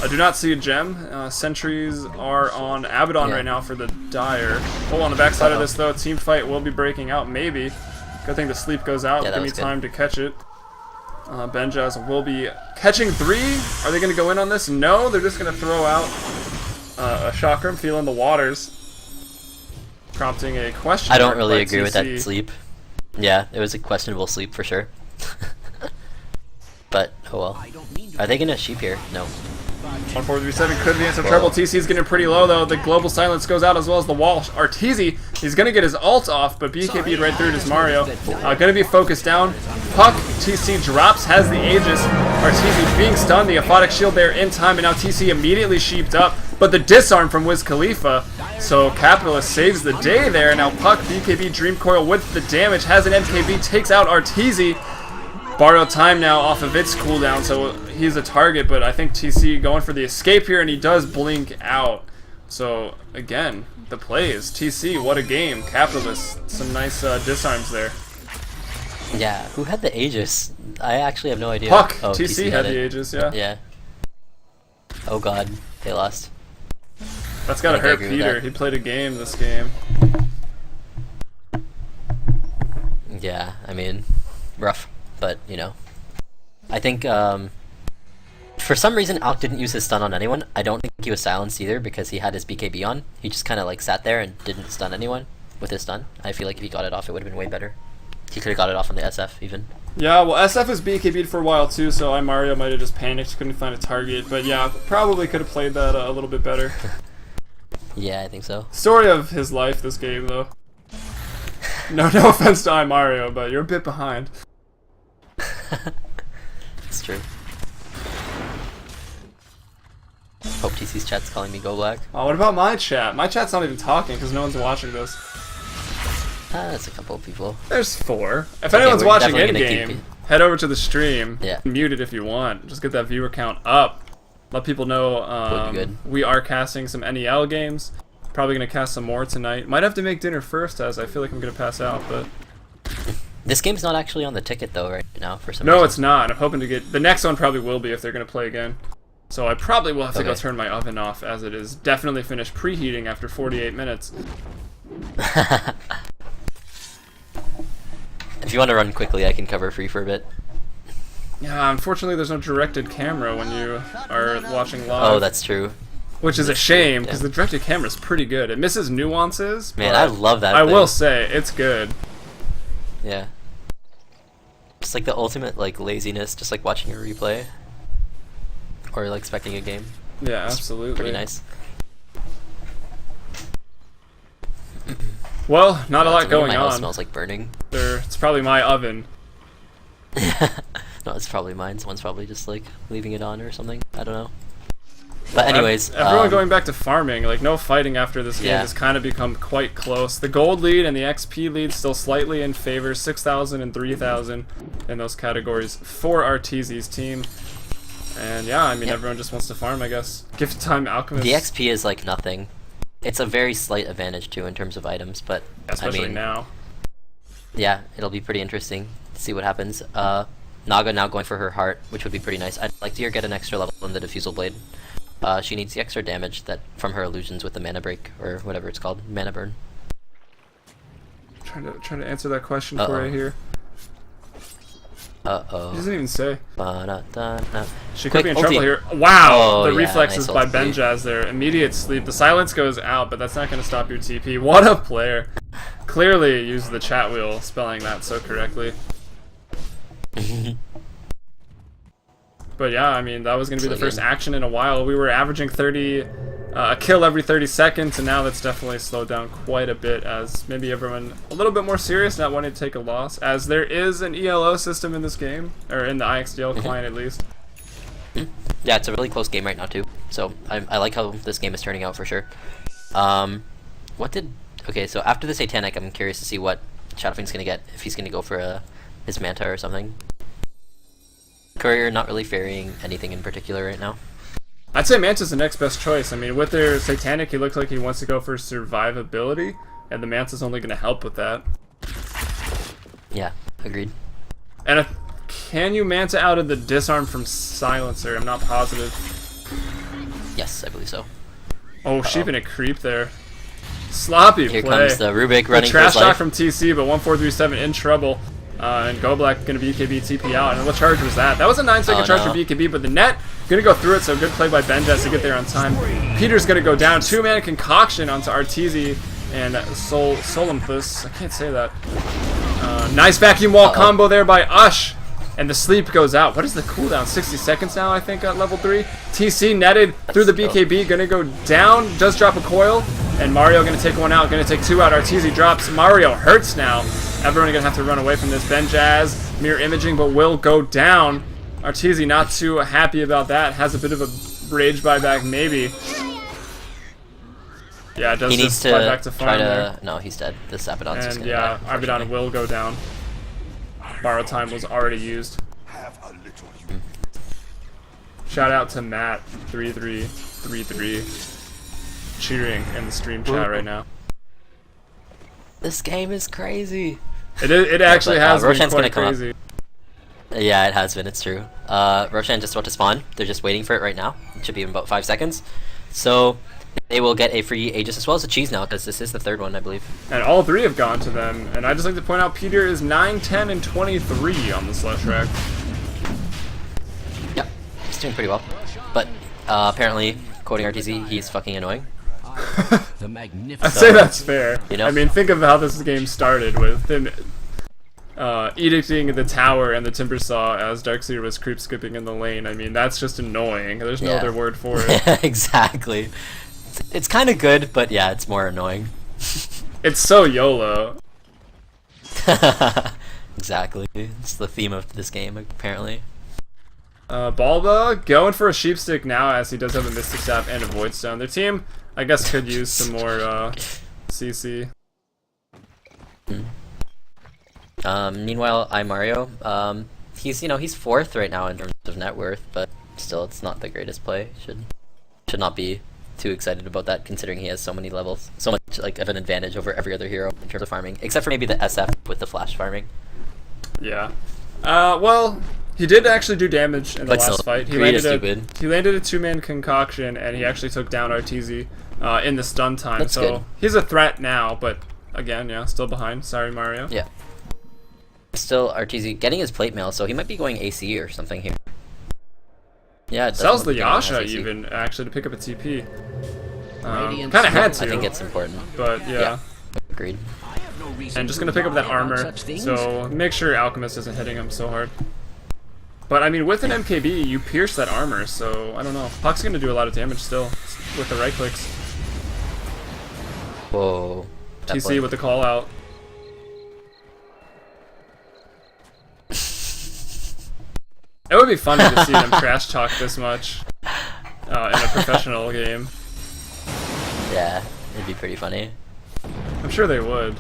I do not see a gem. Sentries are on Abaddon right now for the Dire. Oh, on the backside of this though, team fight will be breaking out. Maybe. Good thing the sleep goes out. Yeah, Give me was good. time to catch it. Benjaz will be catching 3. Are they going to go in on this? No, they're just going to throw out a Chakram, feeling the waters. Prompting a question. I don't really by agree with TC. that sleep. Yeah, it was a questionable sleep for sure. But, oh well. Are they gonna sheep here? No. 1437 could be in some trouble. TC's getting pretty low though. The global silence goes out as well as the wall. Arteezy, he's gonna get his ult off, but BKB'd right through it is Mario. Gonna be focused down. Puck, TC drops, has the Aegis. Arteezy being stunned, the Aphotic Shield there in time, and now TC immediately sheeped up. But the disarm from Wiz Khalifa. So Capitalist saves the day there. Now Puck, BKB Dream Coil with the damage, has an MKB, takes out Arteezy. Borrow time now off of its cooldown, so he's a target, but I think TC going for the escape here, and he does blink out. So, again, the plays. TC, what a game. Capitalist, some nice disarms there. Yeah, who had the Aegis? I actually have no idea. Puck! Oh, TC had it. the Aegis, yeah. Yeah. Oh god, they lost. That's gotta I think I hurt agree with Peter. that. He played a game this game. Yeah, I mean, rough. But, you know. I think, for some reason, Alk didn't use his stun on anyone. I don't think he was silenced either because he had his BKB on. He just kind of, like, sat there and didn't stun anyone with his stun. I feel like if he got it off, it would have been way better. He could have got it off on the SF, even. Yeah, well, SF is BKB'd for a while, too, so Mario might have just panicked, couldn't find a target. But yeah, probably could have played that a little bit better. Yeah, I think so. Story of his life, this game, though. No offense to Mario, but you're a bit behind. It's true. Hope TC's chat's calling me Go Black. Oh, what about my chat? My chat's not even talking because no one's watching this. That's a couple of people. There's 4. If Okay, anyone's we're watching definitely gonna in-game, keep head over to the stream. Yeah. Mute it if you want. Just get that viewer count up. Let people know Would be good. we are casting some NEL games. Probably going to cast some more tonight. Might have to make dinner first as I feel like I'm going to pass out, but... This game's not actually on the ticket, though, right now, for some reason. No, it's not. I'm hoping to get... The next one probably will be if they're going to play again. So I probably will have to go turn my oven off as it is definitely finished preheating after 48 minutes. If you want to run quickly, I can cover free for a bit. Yeah, unfortunately there's no directed camera when you are watching live. Oh, that's true. Which is a shame, because the directed camera is pretty good. It misses nuances. Man, I love that I thing. will say, it's good. Yeah. It's like the ultimate like laziness, just like watching a replay. Or like expecting a game. Yeah, It's absolutely. pretty nice. Well, not a lot To me, going my house on. smells like burning. It's probably my oven. No, it's probably mine. Someone's probably just like leaving it on or something. I don't know. But anyways, everyone going back to farming. Like, no fighting after this game Yeah. has kind of become quite close. The gold lead and the XP lead still slightly in favor, 6,000 and 3,000 in those categories for RTZ's team. And yeah, I mean, everyone just wants to farm, I guess. Gift time alchemist. the XP is like nothing. It's a very slight advantage too in terms of items, but especially I mean, now. yeah, it'll be pretty interesting to see what happens. Naga now going for her heart, which would be pretty nice. I'd like to get an extra level in the diffusal blade. She needs the extra damage that from her illusions with the mana break or whatever it's called, mana burn. Trying to answer that question for you here. He doesn't even say. She could be in trouble here. Wow! The reflexes by Benjaz there. Immediate sleep. The silence goes out, but that's not going to stop your TP. What a player! Clearly used the chat wheel, spelling that so correctly. But yeah, I mean, that was going to be the first action in a while. We were averaging a kill every 30 seconds, and now that's definitely slowed down quite a bit as maybe everyone a little bit more serious, not wanting to take a loss, as there is an ELO system in this game, or in the IXDL client at least. Yeah, it's a really close game right now too, so I like how this game is turning out for sure. Okay, so after the Satanic, I'm curious to see what Shadowfiend's going to get, if he's going to go for his Manta or something. Courier not really varying anything in particular right now. I'd say Manta's the next best choice. I mean, with their Satanic, he looks like he wants to go for survivability, and the Manta's only going to help with that. Yeah, agreed. And can you Manta out of the disarm from Silencer? I'm not positive. Yes, I believe so. Oh, sheeping a creep there. Sloppy Here play. comes the Rubik running for trash his life. talk from TC, but 1437 in trouble. And Goblack going to BKB TP out. And what charge was that? That was a 9-second charge for BKB, but the net going to go through it, so good play by Benjaz to get there on time. Peter's going to go down. 2-mana concoction onto Arteezy and Solemnthus. I can't say that. Nice vacuum wall combo there by Ush. And the sleep goes out. What is the cooldown? 60 seconds now, I think, at level 3. TC netted through the BKB. Going to go down. Does drop a coil. And Mario going to take one out. Going to take 2 out. Arteezy drops. Mario hurts now. Everyone going to have to run away from this. Benjaz, mirror imaging, but will go down. Arteezy not too happy about that. Has a bit of a rage buyback, maybe. Yeah, does he needs to back to farm try to... there. No, he's dead. This Abaddon's just And gonna yeah, die, Abaddon will go down. Borrow time was already used. Shout out to Matt3333 cheering in the stream chat right now. This game is crazy. It actually has been Roshan's quite gonna come crazy. Yeah, it has been. It's true. Roshan just about to spawn. They're just waiting for it right now. It should be in about 5 seconds. So they will get a free Aegis as well as a cheese now, because this is the 3rd one, I believe. And all 3 have gone to them. And I'd just like to point out Peter is 9, 10, and 23 on the slush rack. Yep, he's doing pretty well. But apparently, quoting RTZ, he's fucking annoying. I'd say that's fair. You know? I mean, think of how this game started with him edicting the tower and the timber saw as Darkseer was creep skipping in the lane. I mean, that's just annoying. There's no other word for it. Exactly. It's kind of good, but yeah, it's more annoying. It's so YOLO. Exactly. It's the theme of this game, apparently. Balba going for a sheepstick now, as he does have a Mystic Staff and a Void Stone. Their team, I guess, could use some more CC. Meanwhile, Mario, he's he's 4th right now in terms of net worth, but still, it's not the greatest play. Should not be too excited about that, considering he has so many levels, so much like of an advantage over every other hero in terms of farming, except for maybe the SF with the flash farming. Yeah. Well, he did actually do damage in the last fight. He landed a 2-man concoction, and he actually took down Arteezy in the stun time. That's so good. he's a threat now, but again, yeah, still behind. Sorry, Mario. Yeah. Still RTZ getting his plate mail, so he might be going AC or something here. Yeah, it sells the doesn't look like Yasha anyone has AC. even actually to pick up a TP. Radiant's Kind of had middle to. I think it's important. But yeah. Agreed. I have no reason And just to gonna pick up that lie about armor, such things. so make sure Alchemist isn't hitting him so hard. But I mean, with an MKB, you pierce that armor, so I don't know. Puck's gonna do a lot of damage still with the right clicks. Whoa. That TC play. with the call out. It would be funny to see them trash talk this much in a professional game. Yeah, it'd be pretty funny. I'm sure they would.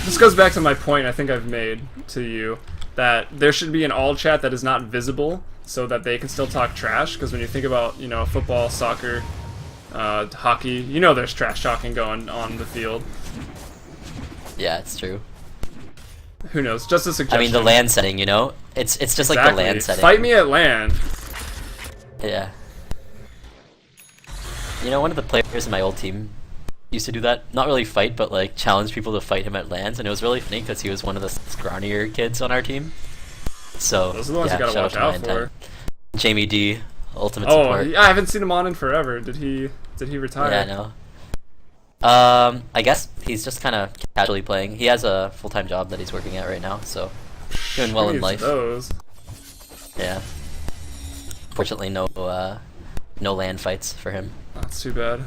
This goes back to my point I think I've made to you, that there should be an all chat that is not visible so that they can still talk trash, because when you think about, you know, football, soccer, hockey, you know there's trash talking going on the field. Yeah, it's true. Who knows? Just a suggestion. I mean, the LAN setting, you know? It's just like the LAN setting. Fight me at LAN. Yeah. You know, one of the players in my old team used to do that. Not really fight, but like challenge people to fight him at LANs, and it was really funny because he was one of the scrawnier kids on our team. So Those are the ones yeah, you gotta shout watch to out my for. intent. Jamie D, ultimate Oh, support. I haven't seen him on in forever. Did he retire? Yeah, I know. I guess he's just kind of casually playing. He has a full-time job that he's working at right now, so doing well in Jeez, life. Those. Yeah. Fortunately, no LAN fights for him. That's too bad.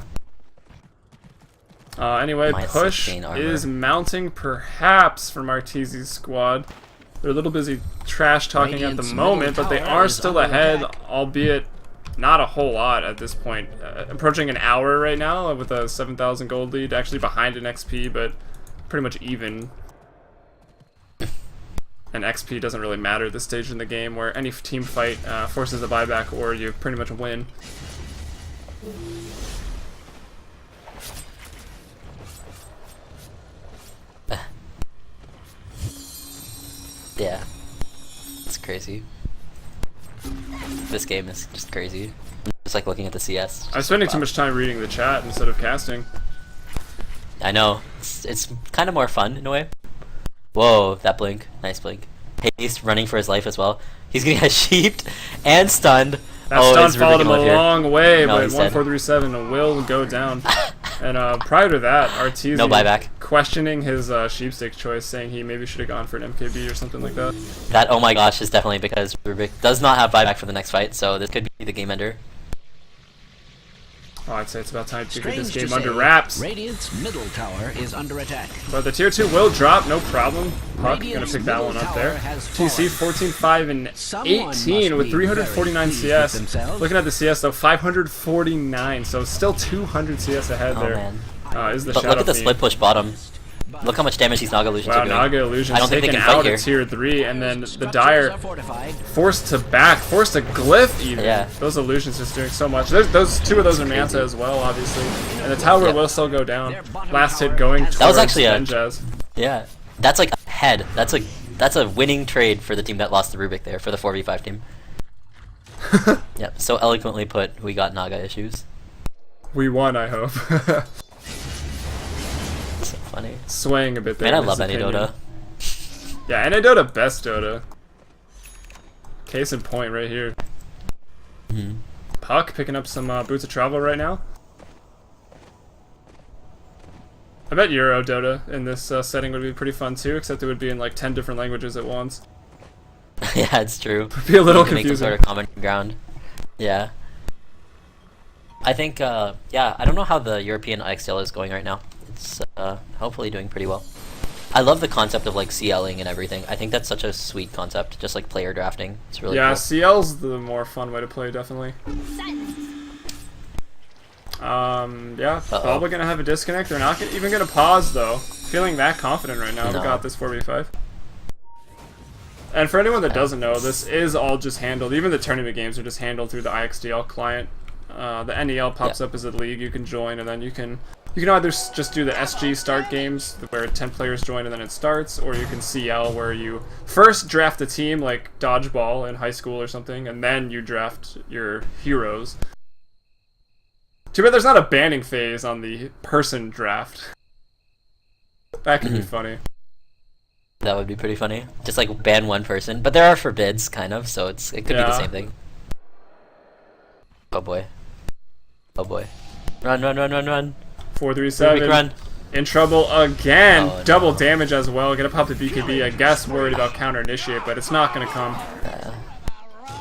Anyway, Minus push 16 armor. is mounting perhaps from Arteezy's squad. They're a little busy trash talking at the Radiant's moment, middle but they tower are is still under ahead, attack. albeit not a whole lot at this point. Approaching an hour right now with a 7,000 gold lead, actually behind an XP, but pretty much even. And XP doesn't really matter at this stage in the game, where any team fight forces a buyback or you pretty much win. Yeah. It's crazy. This game is just crazy. Just like looking at the CS. I'm spending too much time reading the chat instead of casting. I know. It's kind of more fun in a way. Whoa, that blink. Nice blink. Haste running for his life as well. He's getting sheeped and stunned. That oh, stun is followed Rubik him a alive here? long way, No, but he's dead. 1437 will go down. And prior to that, Arteezy No buyback. questioning his sheepstick choice, saying he maybe should have gone for an MKB or something like that. That, oh my gosh, is definitely because Rubik does not have buyback for the next fight, so this could be the game ender. Oh, I'd say it's about time to get this Strange game to under say, wraps. Radiant's middle tower is under attack. But the tier 2 will drop, no problem. Puck gonna Radiant's pick that middle one up tower there. has TC fallen. 14-5 and Someone 18 with must be 349 very pleased with CS. themselves. Looking at the CS though, 549, so still 200 CS ahead Oh there. man. Is the But look at the Shoutout split push bottom. Look how much damage these Naga illusions Wow, are doing. Naga Illusion's I don't think they taken can fight out here. at tier 3, and then the Structures Dire are fortified. forced to back, forced to glyph even. Yeah. Those illusions just doing so much. Those two of those are Manta as well, obviously. And the tower Yep. will still go down. Last hit going towards That was actually a- Benjaz. Yeah. That's like a head. That's a winning trade for the team that lost the Rubik there, for the 4v5 team. Yep, so eloquently put, we got Naga issues. We won, I hope. So funny. Swaying a bit there. Man, I in love his opinion. NADotA. Yeah, NADotA best Dota. Case in point right here. Mhm. Puck picking up some boots of travel right now. I bet Euro Dota in this setting would be pretty fun too, except it would be in like 10 different languages at once. Yeah, it's true. It'd be a little You can make some confusing. sort of common ground. Yeah. I think, yeah, I don't know how the European IXL is going right now. It's hopefully doing pretty well. I love the concept of like CLing and everything. I think that's such a sweet concept, just like player drafting. It's really Yeah, cool. CL's the more fun way to play, definitely. Yeah, probably gonna have a disconnect. They're not even gonna pause though. Feeling that confident right now. No. We got this 4v5. And for anyone that doesn't know, this is all just handled. Even the tournament games are just handled through the IXDL client. The NEL pops up as a league you can join, and then you can either just do the SG start games where 10 players join and then it starts, or you can CL where you first draft a team like dodgeball in high school or something, and then you draft your heroes. Too bad there's not a banning phase on the person draft. That could be funny. That would be pretty funny. Just like ban one person, but there are forbids, kind of, so it could be the same thing. Oh boy. Oh boy. Run, run, run, run, run. 4-3-7. Run. In trouble again. Oh, Double no. damage as well. Gonna pop the BKB. I guess worried about counter initiate, but it's not gonna come.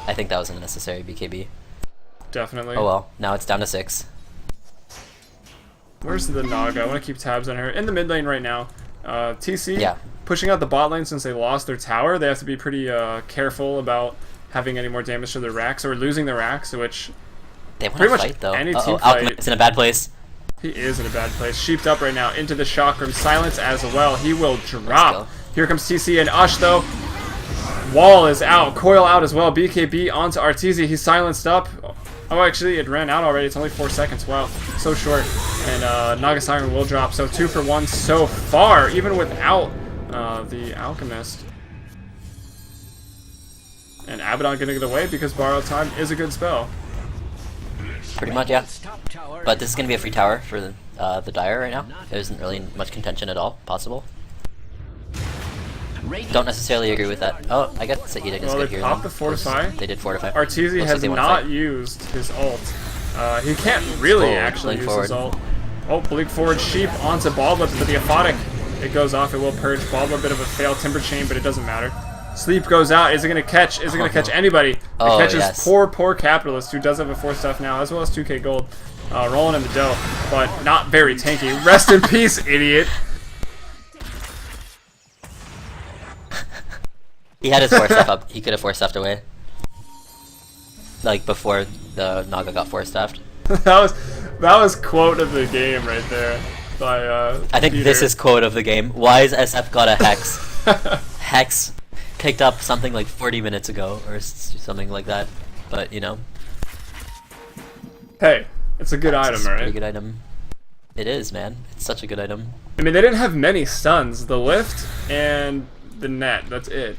I think that was a necessary BKB. Definitely. Oh well, now it's down to 6. Where's the Naga? I want to keep tabs on her. In the mid lane right now. TC Yeah. pushing out the bot lane since they lost their tower. They have to be pretty careful about having any more damage to their racks or losing their racks, which They want pretty to much fight though. any Uh-oh, team fight. Alchemist in a bad place. He is in a bad place. Sheeped up right now into the chakram. Silence as well. He will drop. Here comes TC and Ush though. Wall is out. Coil out as well. BKB onto Arteezy. He's silenced up. Oh, actually, it ran out already. It's only 4 seconds. Wow, so short. And Naga Siren will drop. So 2 for 1 so far, even without the Alchemist. And Abaddon gonna get away because Borrowed Time is a good spell. Pretty much, yeah. But this is going to be a free tower for the Dire right now. There isn't really much contention at all possible. Don't necessarily agree with that. Oh, I guess the edict is Well, good they here. popped the fortify. They did fortify. Arteezy Looks has like they wanna not fight. used his ult. He can't really Oh, actually blink use his forward. ult. Oh, blink forward, Sheep onto Balba, but the Aphotic, it goes off, it will purge. Balba, a bit of a fail, Timber Chain, but it doesn't matter. Sleep goes out, is it going to catch? Is it going to catch anybody? It Oh, catches yes. poor Capitalist, who does have a 4 stuff now, as well as 2k gold. Rolling in the dough, but not very tanky. Rest in peace, idiot. He had his 4 stuff up. He could have 4 stuffed away. Like before the Naga got 4 stuffed. that was quote of the game right there by I think Peter. this is quote of the game. Why is SF got a Hex? Hex picked up something like 40 minutes ago or something like that. But you know. Hey, it's a good item, It's a right? pretty good item. It is, man. It's such a good item. I mean, they didn't have many stuns. The lift and the net, that's it.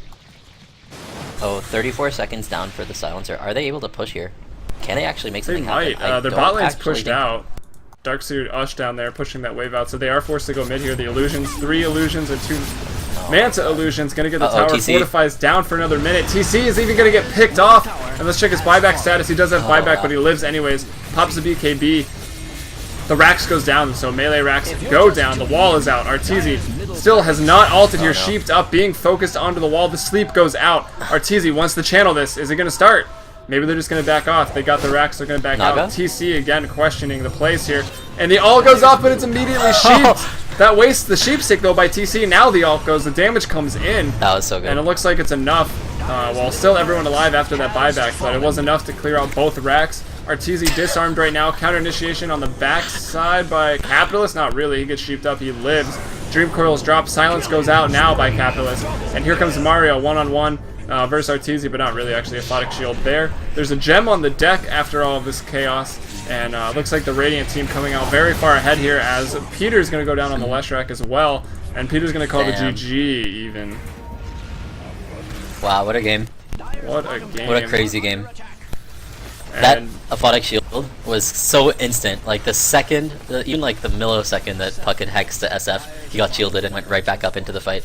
Oh, 34 seconds down for the silencer. Are they able to push here? Can they actually make They something might. happen? I Their don't bot lane's actually pushed think- out. Darkseid Ush down there pushing that wave out, so they are forced to go mid here. The illusions, 3 illusions and 2 Manta illusions. Gonna get the tower. TC. Fortifies down for another minute. TC is even gonna get picked off. And let's check his buyback status. He does have buyback, wow. but he lives anyways. Pops the BKB. The Rax goes down, so melee Rax go down. The wall is out. Arteezy still has not ulted here. no. Sheeped up, being focused onto the wall. The sleep goes out. Arteezy wants to channel this. Is it going to start? Maybe they're just going to back off. They got the Rax, they're going to back Naga? out. TC again questioning the plays here. And the ult goes off, but it's immediately sheeped. That wastes the sheep stick though by TC. Now the ult goes. The damage comes in. That was so good. And it looks like it's enough. While still everyone alive after that buyback, but it was enough to clear out both Racks. Arteezy disarmed right now. Counter initiation on the back side by Capitalist. Not really. He gets sheeped up. He lives. Dream Coils drop. Silence goes out now by Capitalist. And here comes Mario one-on-one versus Arteezy, but not really actually. A Aphotic Shield there. There's a gem on the deck after all of this chaos. And looks like the Radiant team coming out very far ahead here as Peter's going to go down on the Leshrac as well. And Peter's going to call Damn. the GG even. Wow, what a game. What a game. What a crazy game. That And Aphotic Shield was so instant. Like the second, even like the millisecond that Puck had hexed to SF, he got shielded and went right back up into the fight.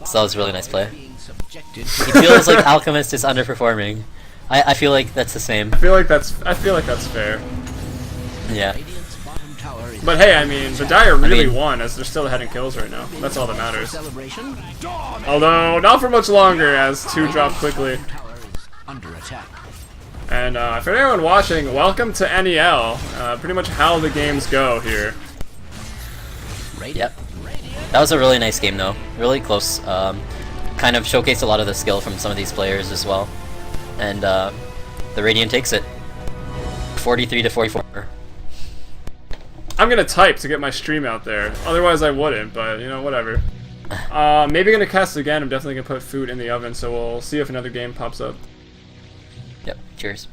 So that was a really nice play. He feels like Alchemist is underperforming. I feel like that's the same. I feel like that's fair. Yeah. But hey, I mean, the Dire really won as they're still ahead in kills right now. That's all that matters. Although, not for much longer as 2 drop quickly. Under attack. And for anyone watching, welcome to NEL. Pretty much how the games go here. Yep. That was a really nice game though. Really close. Kind of showcased a lot of the skill from some of these players as well. And the Radiant takes it. 43 to 44. I'm gonna type to get my stream out there. Otherwise I wouldn't, but you know, whatever. Maybe gonna cast again. I'm definitely gonna put food in the oven, so we'll see if another game pops up. Yep. Cheers.